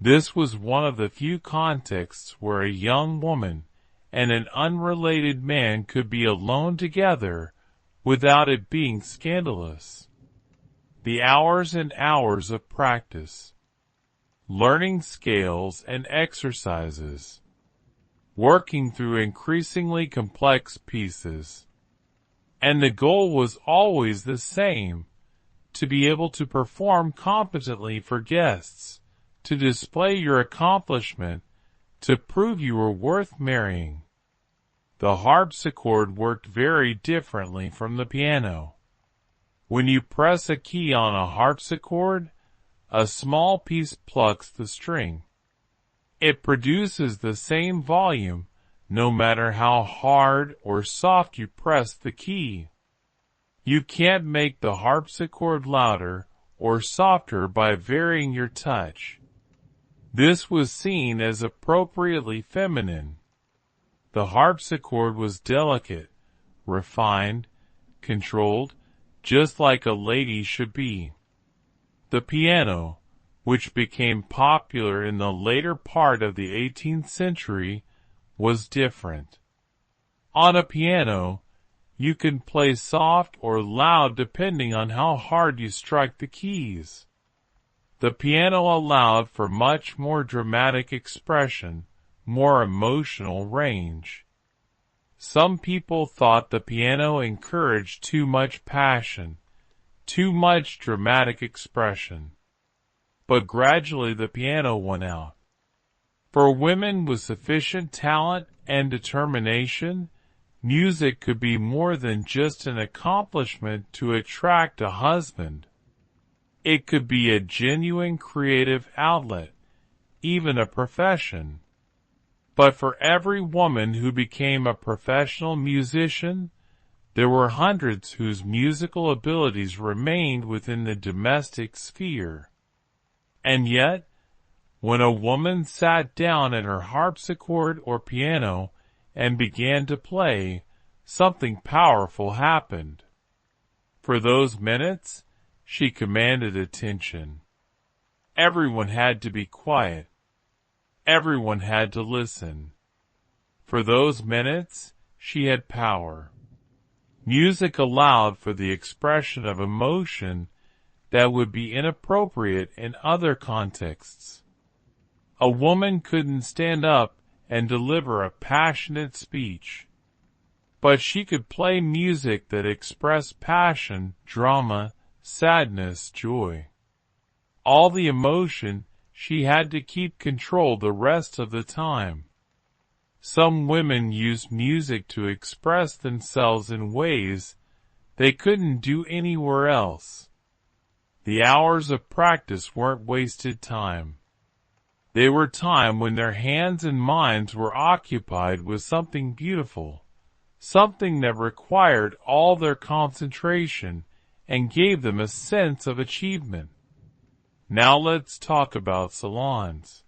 This was one of the few contexts where a young woman and an unrelated man could be alone together without it being scandalous. The hours and hours of practice, learning scales and exercises, working through increasingly complex pieces. And the goal was always the same, to be able to perform competently for guests, to display your accomplishment, to prove you were worth marrying. The harpsichord worked very differently from the piano. When you press a key on a harpsichord, a small piece plucks the string. It produces the same volume, no matter how hard or soft you press the key. You can't make the harpsichord louder or softer by varying your touch. This was seen as appropriately feminine. The harpsichord was delicate, refined, controlled, just like a lady should be. The piano, which became popular in the later part of the 18th century, was different. On a piano, you can play soft or loud depending on how hard you strike the keys. The piano allowed for much more dramatic expression, more emotional range. Some people thought the piano encouraged too much passion, too much dramatic expression. But gradually the piano won out. For women with sufficient talent and determination, music could be more than just an accomplishment to attract a husband. It could be a genuine creative outlet, even a profession. But for every woman who became a professional musician, there were hundreds whose musical abilities remained within the domestic sphere. And yet, when a woman sat down at her harpsichord or piano and began to play, something powerful happened. For those minutes, she commanded attention. Everyone had to be quiet. Everyone had to listen. For those minutes, she had power. Music allowed for the expression of emotion that would be inappropriate in other contexts. A woman couldn't stand up and deliver a passionate speech, but she could play music that expressed passion, drama, sadness, joy. All the emotion, she had to keep control the rest of the time. Some women used music to express themselves in ways they couldn't do anywhere else. The hours of practice weren't wasted time. They were time when their hands and minds were occupied with something beautiful, something that required all their concentration and gave them a sense of achievement. Now let's talk about salons.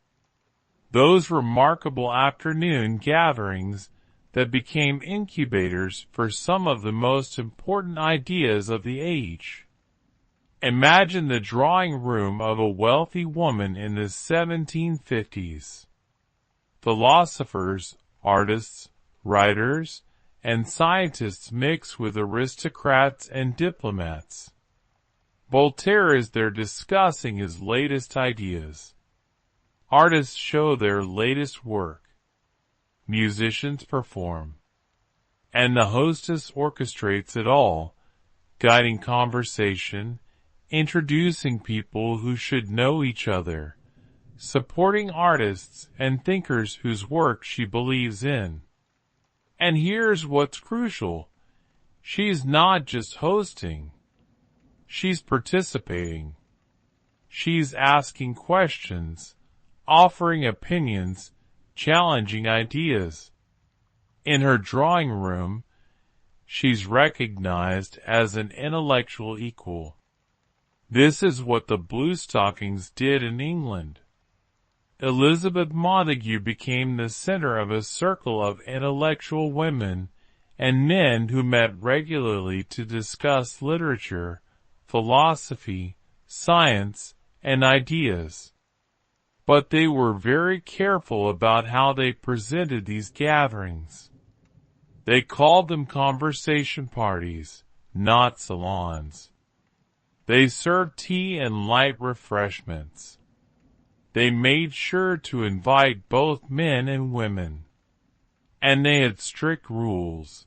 Those remarkable afternoon gatherings that became incubators for some of the most important ideas of the age. Imagine the drawing room of a wealthy woman in the 1750s. Philosophers, artists, writers, and scientists mix with aristocrats and diplomats. Voltaire is there discussing his latest ideas. Artists show their latest work. Musicians perform. And the hostess orchestrates it all, guiding conversation, introducing people who should know each other, supporting artists and thinkers whose work she believes in. And here's what's crucial. She's not just hosting. She's participating. She's asking questions, offering opinions, challenging ideas. In her drawing room, she's recognized as an intellectual equal. This is what the Bluestockings did in England. Elizabeth Montagu became the center of a circle of intellectual women and men who met regularly to discuss literature, philosophy, science, and ideas. But they were very careful about how they presented these gatherings. They called them conversation parties, not salons. They served tea and light refreshments. They made sure to invite both men and women. And they had strict rules.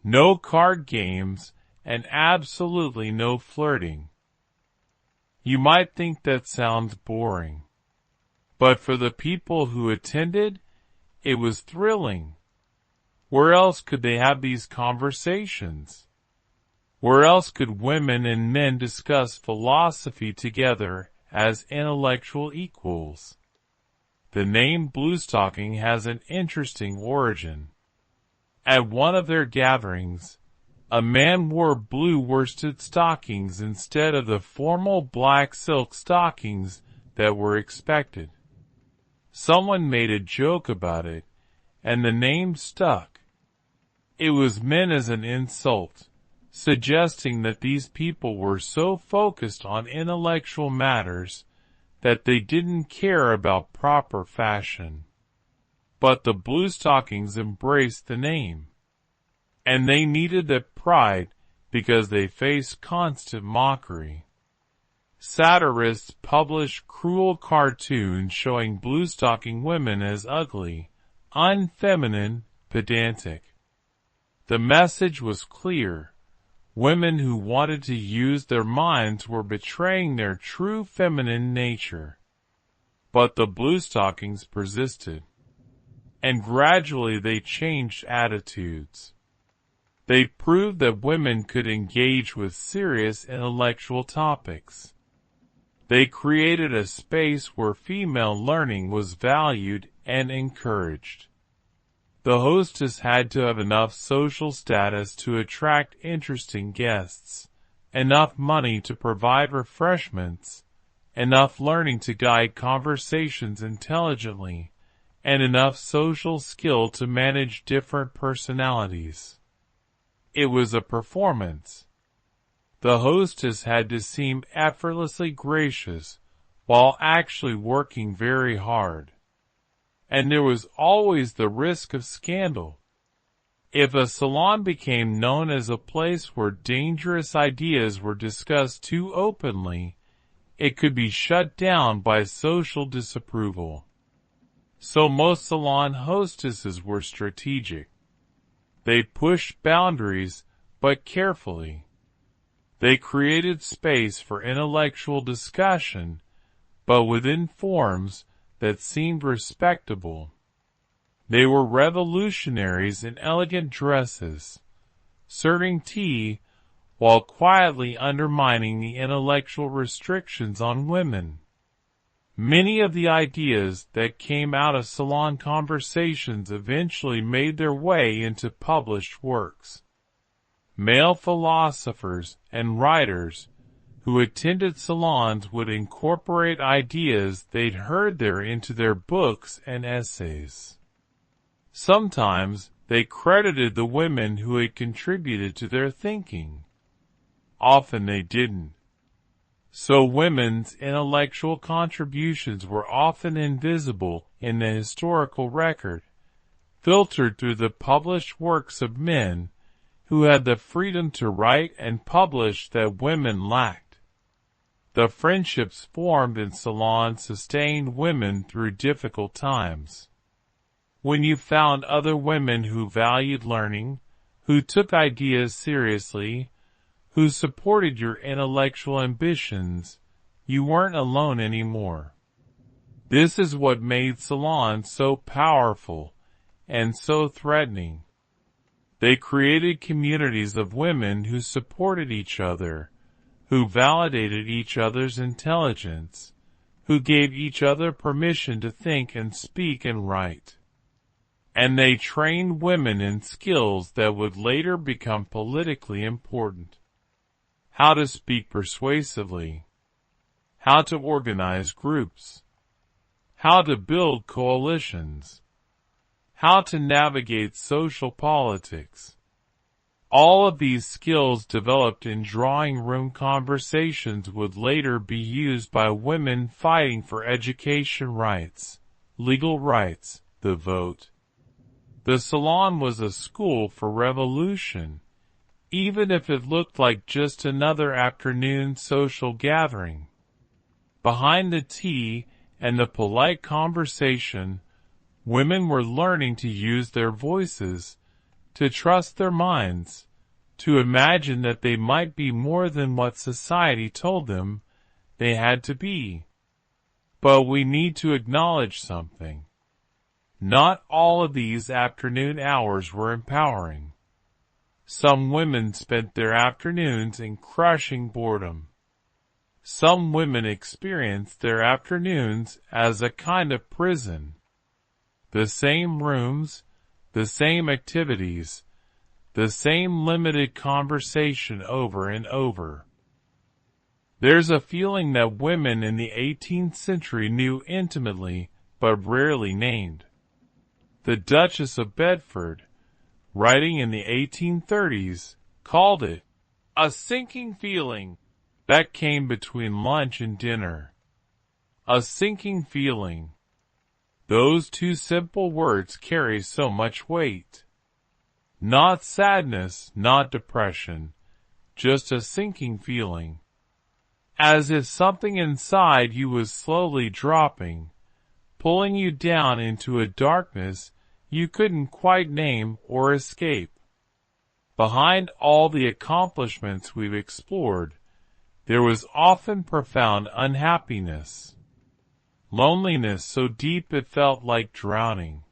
No card games and absolutely no flirting. You might think that sounds boring. But for the people who attended, it was thrilling. Where else could they have these conversations? Where else could women and men discuss philosophy together as intellectual equals? The name Bluestocking has an interesting origin. At one of their gatherings, a man wore blue worsted stockings instead of the formal black silk stockings that were expected. Someone made a joke about it, and the name stuck. It was meant as an insult, suggesting that these people were so focused on intellectual matters that they didn't care about proper fashion. But the Bluestockings embraced the name, and they needed that pride because they faced constant mockery. Satirists published cruel cartoons showing bluestocking women as ugly, unfeminine, pedantic. The message was clear. Women who wanted to use their minds were betraying their true feminine nature. But the Bluestockings persisted, and gradually they changed attitudes. They proved that women could engage with serious intellectual topics. They created a space where female learning was valued and encouraged. The hostess had to have enough social status to attract interesting guests, enough money to provide refreshments, enough learning to guide conversations intelligently, and enough social skill to manage different personalities. It was a performance. The hostess had to seem effortlessly gracious while actually working very hard. And there was always the risk of scandal. If a salon became known as a place where dangerous ideas were discussed too openly, it could be shut down by social disapproval. So most salon hostesses were strategic. They pushed boundaries, but carefully. They created space for intellectual discussion, but within forms that seemed respectable. They were revolutionaries in elegant dresses, serving tea while quietly undermining the intellectual restrictions on women. Many of the ideas that came out of salon conversations eventually made their way into published works. Male philosophers and writers who attended salons would incorporate ideas they'd heard there into their books and essays. Sometimes they credited the women who had contributed to their thinking. Often they didn't. So women's intellectual contributions were often invisible in the historical record, filtered through the published works of men who had the freedom to write and publish that women lacked. The friendships formed in salons sustained women through difficult times. When you found other women who valued learning, who took ideas seriously, who supported your intellectual ambitions, you weren't alone anymore. This is what made salons so powerful and so threatening. They created communities of women who supported each other, who validated each other's intelligence, who gave each other permission to think and speak and write. And they trained women in skills that would later become politically important. How to speak persuasively, how to organize groups, how to build coalitions, how to navigate social politics. All of these skills developed in drawing room conversations would later be used by women fighting for education rights, legal rights, the vote. The salon was a school for revolution, even if it looked like just another afternoon social gathering. Behind the tea and the polite conversation, women were learning to use their voices, to trust their minds, to imagine that they might be more than what society told them they had to be. But we need to acknowledge something. Not all of these afternoon hours were empowering. Some women spent their afternoons in crushing boredom. Some women experienced their afternoons as a kind of prison. The same rooms, the same activities, the same limited conversation over and over. There's a feeling that women in the 18th century knew intimately but rarely named. The Duchess of Bedford, writing in the 1830s, called it a sinking feeling that came between lunch and dinner. A sinking feeling. Those two simple words carry so much weight. Not sadness, not depression, just a sinking feeling. As if something inside you was slowly dropping, pulling you down into a darkness you couldn't quite name or escape. Behind all the accomplishments we've explored, there was often profound unhappiness. Loneliness so deep it felt like drowning.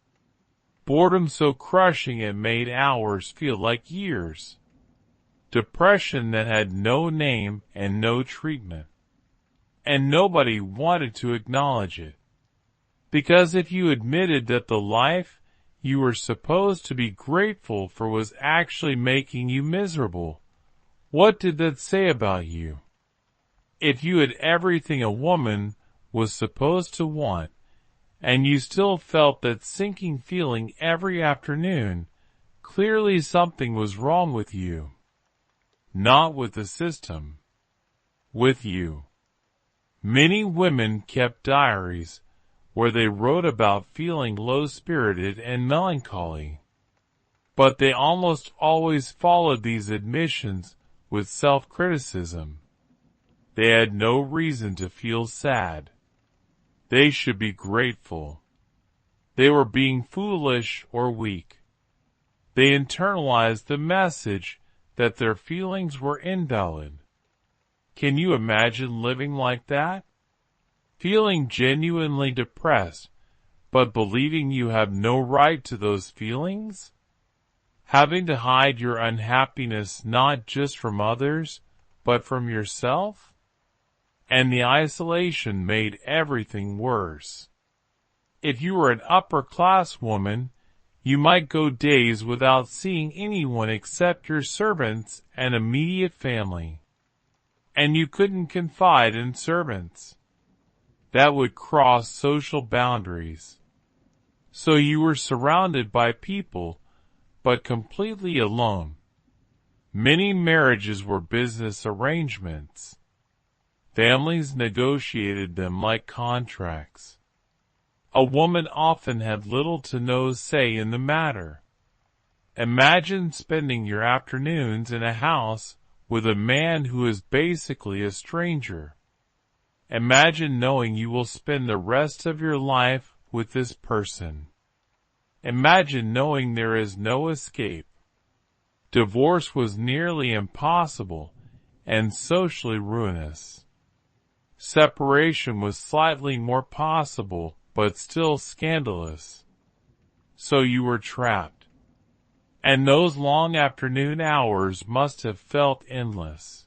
Boredom so crushing it made hours feel like years. Depression that had no name and no treatment. And nobody wanted to acknowledge it. Because if you admitted that the life you were supposed to be grateful for was actually making you miserable, what did that say about you? If you had everything a woman was supposed to want, and you still felt that sinking feeling every afternoon, clearly something was wrong with you. Not with the system. With you. Many women kept diaries where they wrote about feeling low-spirited and melancholy. But they almost always followed these admissions with self-criticism. They had no reason to feel sad. They should be grateful. They were being foolish or weak. They internalized the message that their feelings were invalid. Can you imagine living like that? Feeling genuinely depressed, but believing you have no right to those feelings? Having to hide your unhappiness not just from others, but from yourself? And the isolation made everything worse. If you were an upper-class woman, you might go days without seeing anyone except your servants and immediate family. And you couldn't confide in servants. That would cross social boundaries. So you were surrounded by people, but completely alone. Many marriages were business arrangements. Families negotiated them like contracts. A woman often had little to no say in the matter. Imagine spending your afternoons in a house with a man who is basically a stranger. Imagine knowing you will spend the rest of your life with this person. Imagine knowing there is no escape. Divorce was nearly impossible and socially ruinous. Separation was slightly more possible, but still scandalous. So you were trapped. And those long afternoon hours must have felt endless.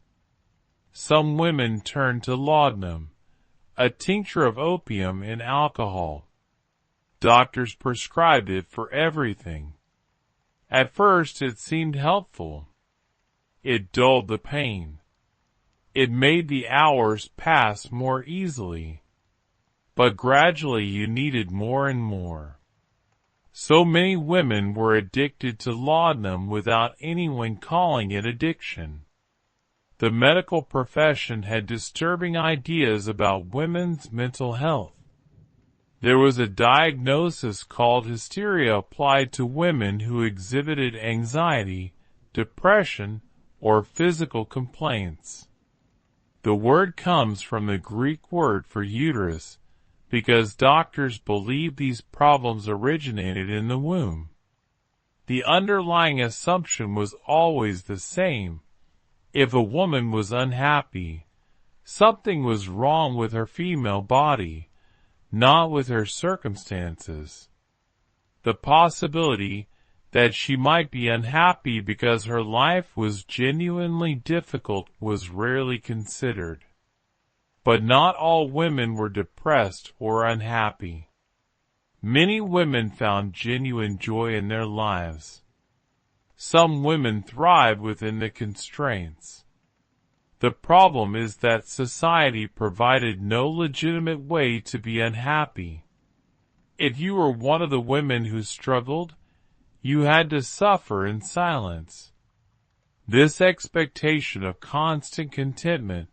Some women turned to laudanum, a tincture of opium and alcohol. Doctors prescribed it for everything. At first it seemed helpful. It dulled the pain. It made the hours pass more easily. But gradually you needed more and more. So many women were addicted to laudanum without anyone calling it addiction. The medical profession had disturbing ideas about women's mental health. There was a diagnosis called hysteria applied to women who exhibited anxiety, depression, or physical complaints. The word comes from the Greek word for uterus, because doctors believe these problems originated in the womb. The underlying assumption was always the same. If a woman was unhappy, something was wrong with her female body, not with her circumstances. The possibility that she might be unhappy because her life was genuinely difficult was rarely considered. But not all women were depressed or unhappy. Many women found genuine joy in their lives. Some women thrive within the constraints. The problem is that society provided no legitimate way to be unhappy. If you were one of the women who struggled, you had to suffer in silence. This expectation of constant contentment,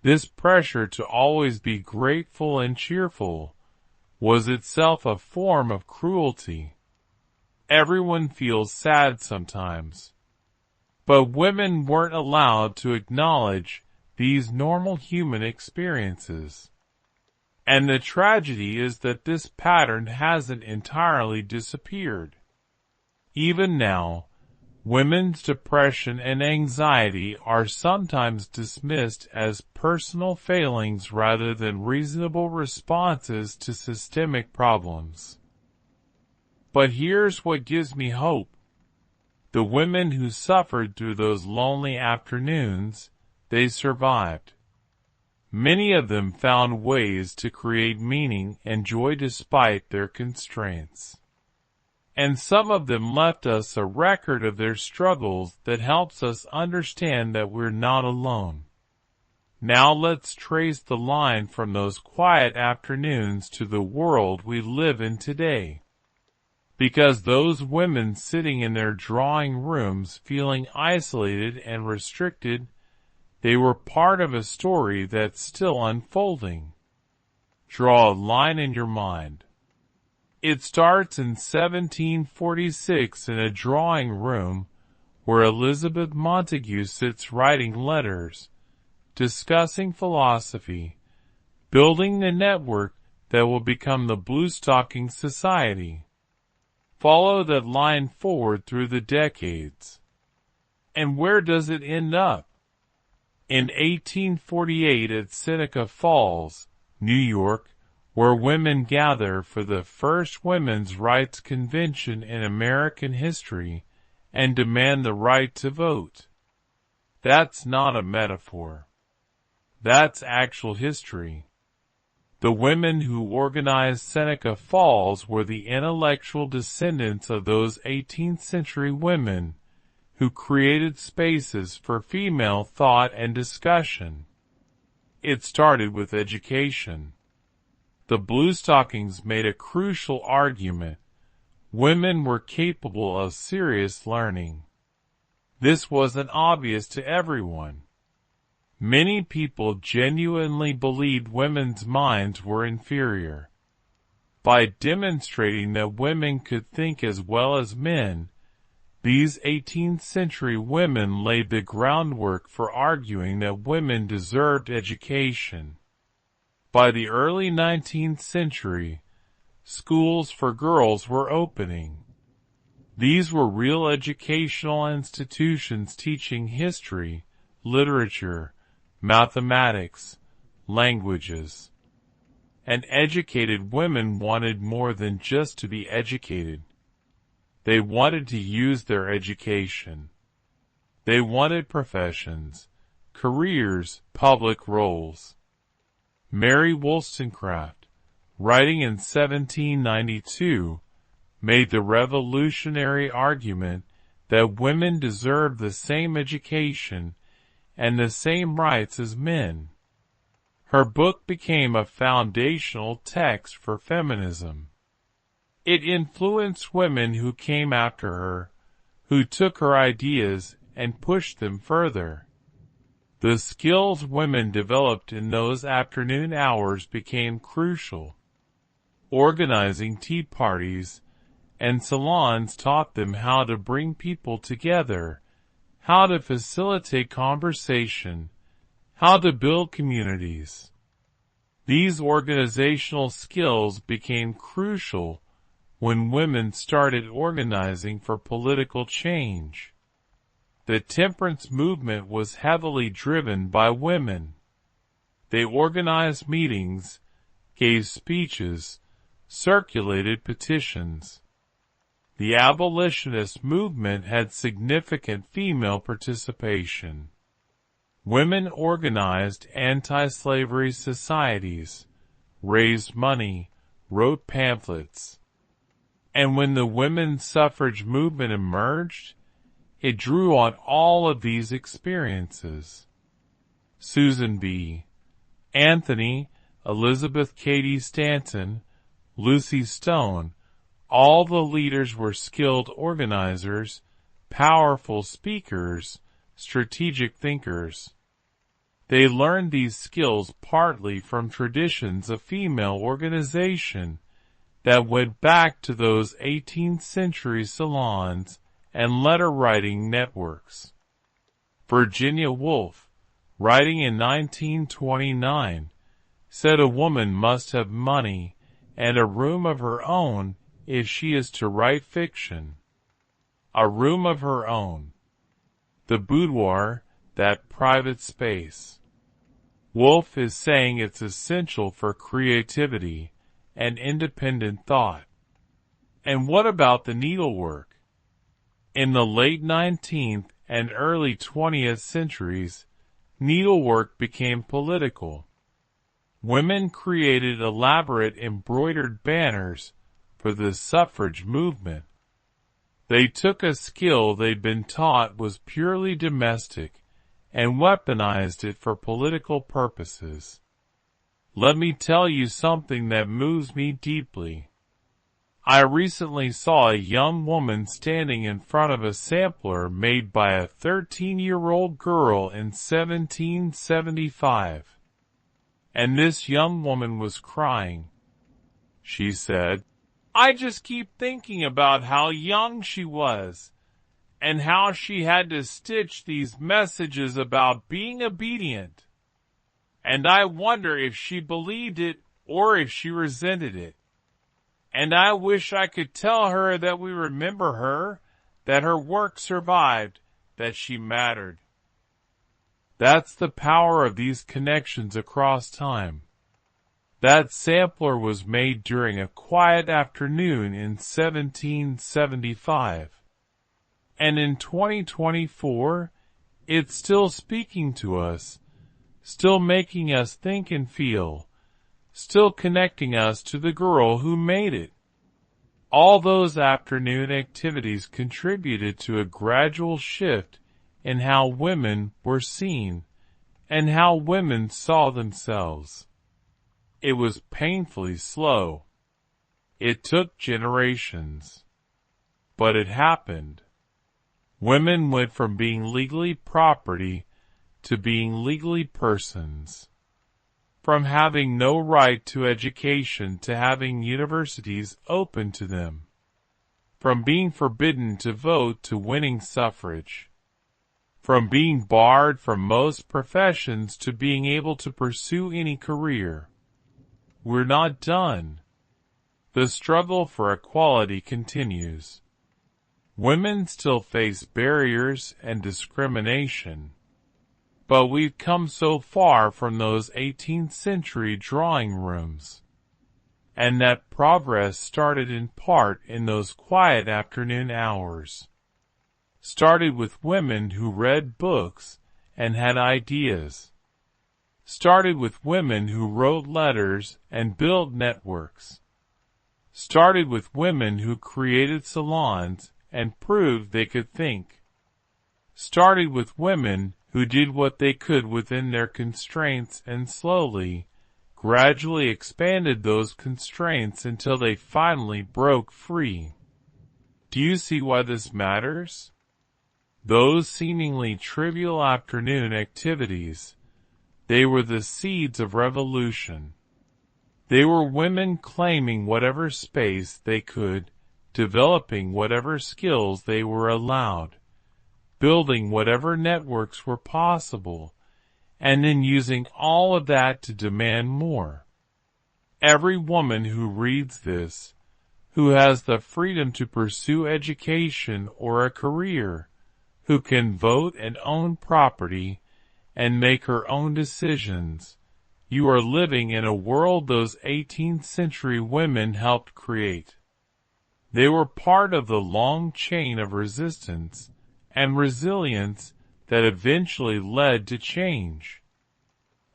this pressure to always be grateful and cheerful, was itself a form of cruelty. Everyone feels sad sometimes. But women weren't allowed to acknowledge these normal human experiences. And the tragedy is that this pattern hasn't entirely disappeared. Even now, women's depression and anxiety are sometimes dismissed as personal failings rather than reasonable responses to systemic problems. But here's what gives me hope. The women who suffered through those lonely afternoons, they survived. Many of them found ways to create meaning and joy despite their constraints. And some of them left us a record of their struggles that helps us understand that we're not alone. Now let's trace the line from those quiet afternoons to the world we live in today. Because those women sitting in their drawing rooms feeling isolated and restricted, they were part of a story that's still unfolding. Draw a line in your mind. It starts in 1746 in a drawing room where Elizabeth Montagu sits writing letters, discussing philosophy, building the network that will become the Bluestocking Society. Follow that line forward through the decades. And where does it end up? In 1848 at Seneca Falls, New York, where women gather for the first women's rights convention in American history and demand the right to vote. That's not a metaphor. That's actual history. The women who organized Seneca Falls were the intellectual descendants of those 18th century women who created spaces for female thought and discussion. It started with education. The Bluestockings made a crucial argument. Women were capable of serious learning. This wasn't obvious to everyone. Many people genuinely believed women's minds were inferior. By demonstrating that women could think as well as men, these 18th century women laid the groundwork for arguing that women deserved education. By the early 19th century, schools for girls were opening. These were real educational institutions teaching history, literature, mathematics, languages. And educated women wanted more than just to be educated. They wanted to use their education. They wanted professions, careers, public roles. Mary Wollstonecraft, writing in 1792, made the revolutionary argument that women deserved the same education and the same rights as men. Her book became a foundational text for feminism. It influenced women who came after her, who took her ideas and pushed them further. The skills women developed in those afternoon hours became crucial. Organizing tea parties and salons taught them how to bring people together, how to facilitate conversation, how to build communities. These organizational skills became crucial when women started organizing for political change. The temperance movement was heavily driven by women. They organized meetings, gave speeches, circulated petitions. The abolitionist movement had significant female participation. Women organized anti-slavery societies, raised money, wrote pamphlets. And when the women's suffrage movement emerged, it drew on all of these experiences. Susan B. Anthony, Elizabeth Cady Stanton, Lucy Stone, all the leaders were skilled organizers, powerful speakers, strategic thinkers. They learned these skills partly from traditions of female organization that went back to those 18th century salons and letter-writing networks. Virginia Woolf, writing in 1929, said a woman must have money and a room of her own if she is to write fiction. A room of her own. The boudoir, that private space. Woolf is saying it's essential for creativity and independent thought. And what about the needlework? In the late 19th and early 20th centuries, needlework became political. Women created elaborate embroidered banners for the suffrage movement. They took a skill they'd been taught was purely domestic and weaponized it for political purposes. Let me tell you something that moves me deeply. I recently saw a young woman standing in front of a sampler made by a 13-year-old girl in 1775. And this young woman was crying. She said, "I just keep thinking about how young she was, and how she had to stitch these messages about being obedient. And I wonder if she believed it or if she resented it. And I wish I could tell her that we remember her, that her work survived, that she mattered." That's the power of these connections across time. That sampler was made during a quiet afternoon in 1775. And in 2024, it's still speaking to us, still making us think and feel, still connecting us to the girl who made it. All those afternoon activities contributed to a gradual shift in how women were seen and how women saw themselves. It was painfully slow. It took generations. But it happened. Women went from being legally property to being legally persons. From having no right to education to having universities open to them. From being forbidden to vote to winning suffrage. From being barred from most professions to being able to pursue any career. We're not done. The struggle for equality continues. Women still face barriers and discrimination. But we've come so far from those 18th century drawing rooms. And that progress started in part in those quiet afternoon hours. Started with women who read books and had ideas. Started with women who wrote letters and built networks. Started with women who created salons and proved they could think. Started with women who did what they could within their constraints and slowly, gradually expanded those constraints until they finally broke free. Do you see why this matters? Those seemingly trivial afternoon activities, they were the seeds of revolution. They were women claiming whatever space they could, developing whatever skills they were allowed, building whatever networks were possible, and then using all of that to demand more. Every woman who reads this, who has the freedom to pursue education or a career, who can vote and own property and make her own decisions, you are living in a world those 18th century women helped create. They were part of the long chain of resistance and resilience that eventually led to change.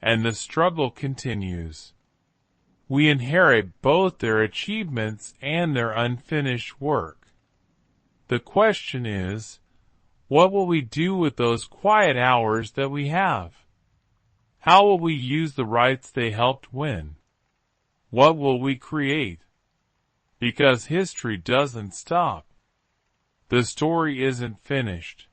And the struggle continues. We inherit both their achievements and their unfinished work. The question is, what will we do with those quiet hours that we have? How will we use the rights they helped win? What will we create? Because history doesn't stop. The story isn't finished.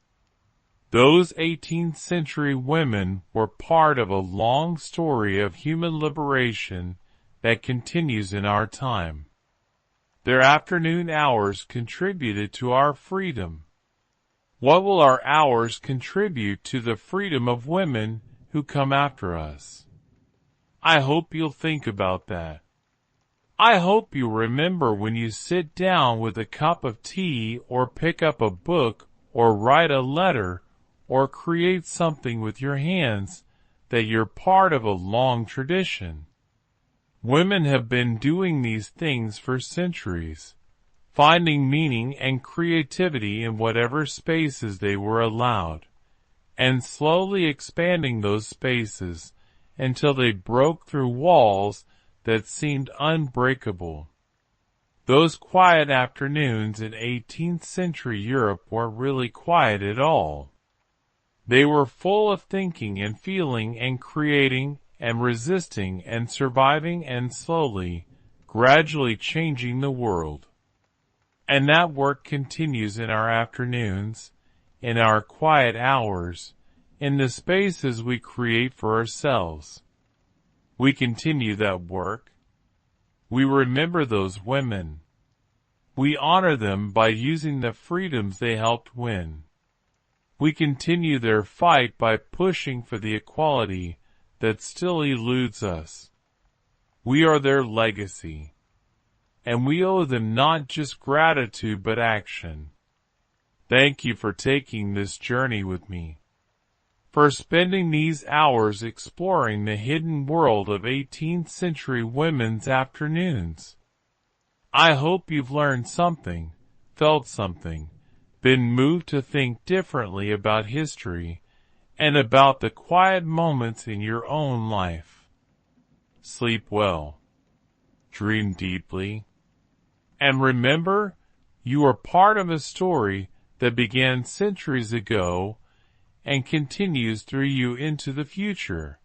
Those 18th century women were part of a long story of human liberation that continues in our time. Their afternoon hours contributed to our freedom. What will our hours contribute to the freedom of women who come after us? I hope you'll think about that. I hope you remember when you sit down with a cup of tea or pick up a book or write a letter or create something with your hands that you're part of a long tradition. Women have been doing these things for centuries, finding meaning and creativity in whatever spaces they were allowed, and slowly expanding those spaces until they broke through walls that seemed unbreakable. Those quiet afternoons in 18th century Europe weren't really quiet at all. They were full of thinking and feeling and creating and resisting and surviving and slowly, gradually changing the world. And that work continues in our afternoons, in our quiet hours, in the spaces we create for ourselves. We continue that work. We remember those women. We honor them by using the freedoms they helped win. We continue their fight by pushing for the equality that still eludes us. We are their legacy. And we owe them not just gratitude but action. Thank you for taking this journey with me, for spending these hours exploring the hidden world of 18th century women's afternoons. I hope you've learned something, felt something, been moved to think differently about history and about the quiet moments in your own life. Sleep well. Dream deeply. And remember, you are part of a story that began centuries ago and continues through you into the future.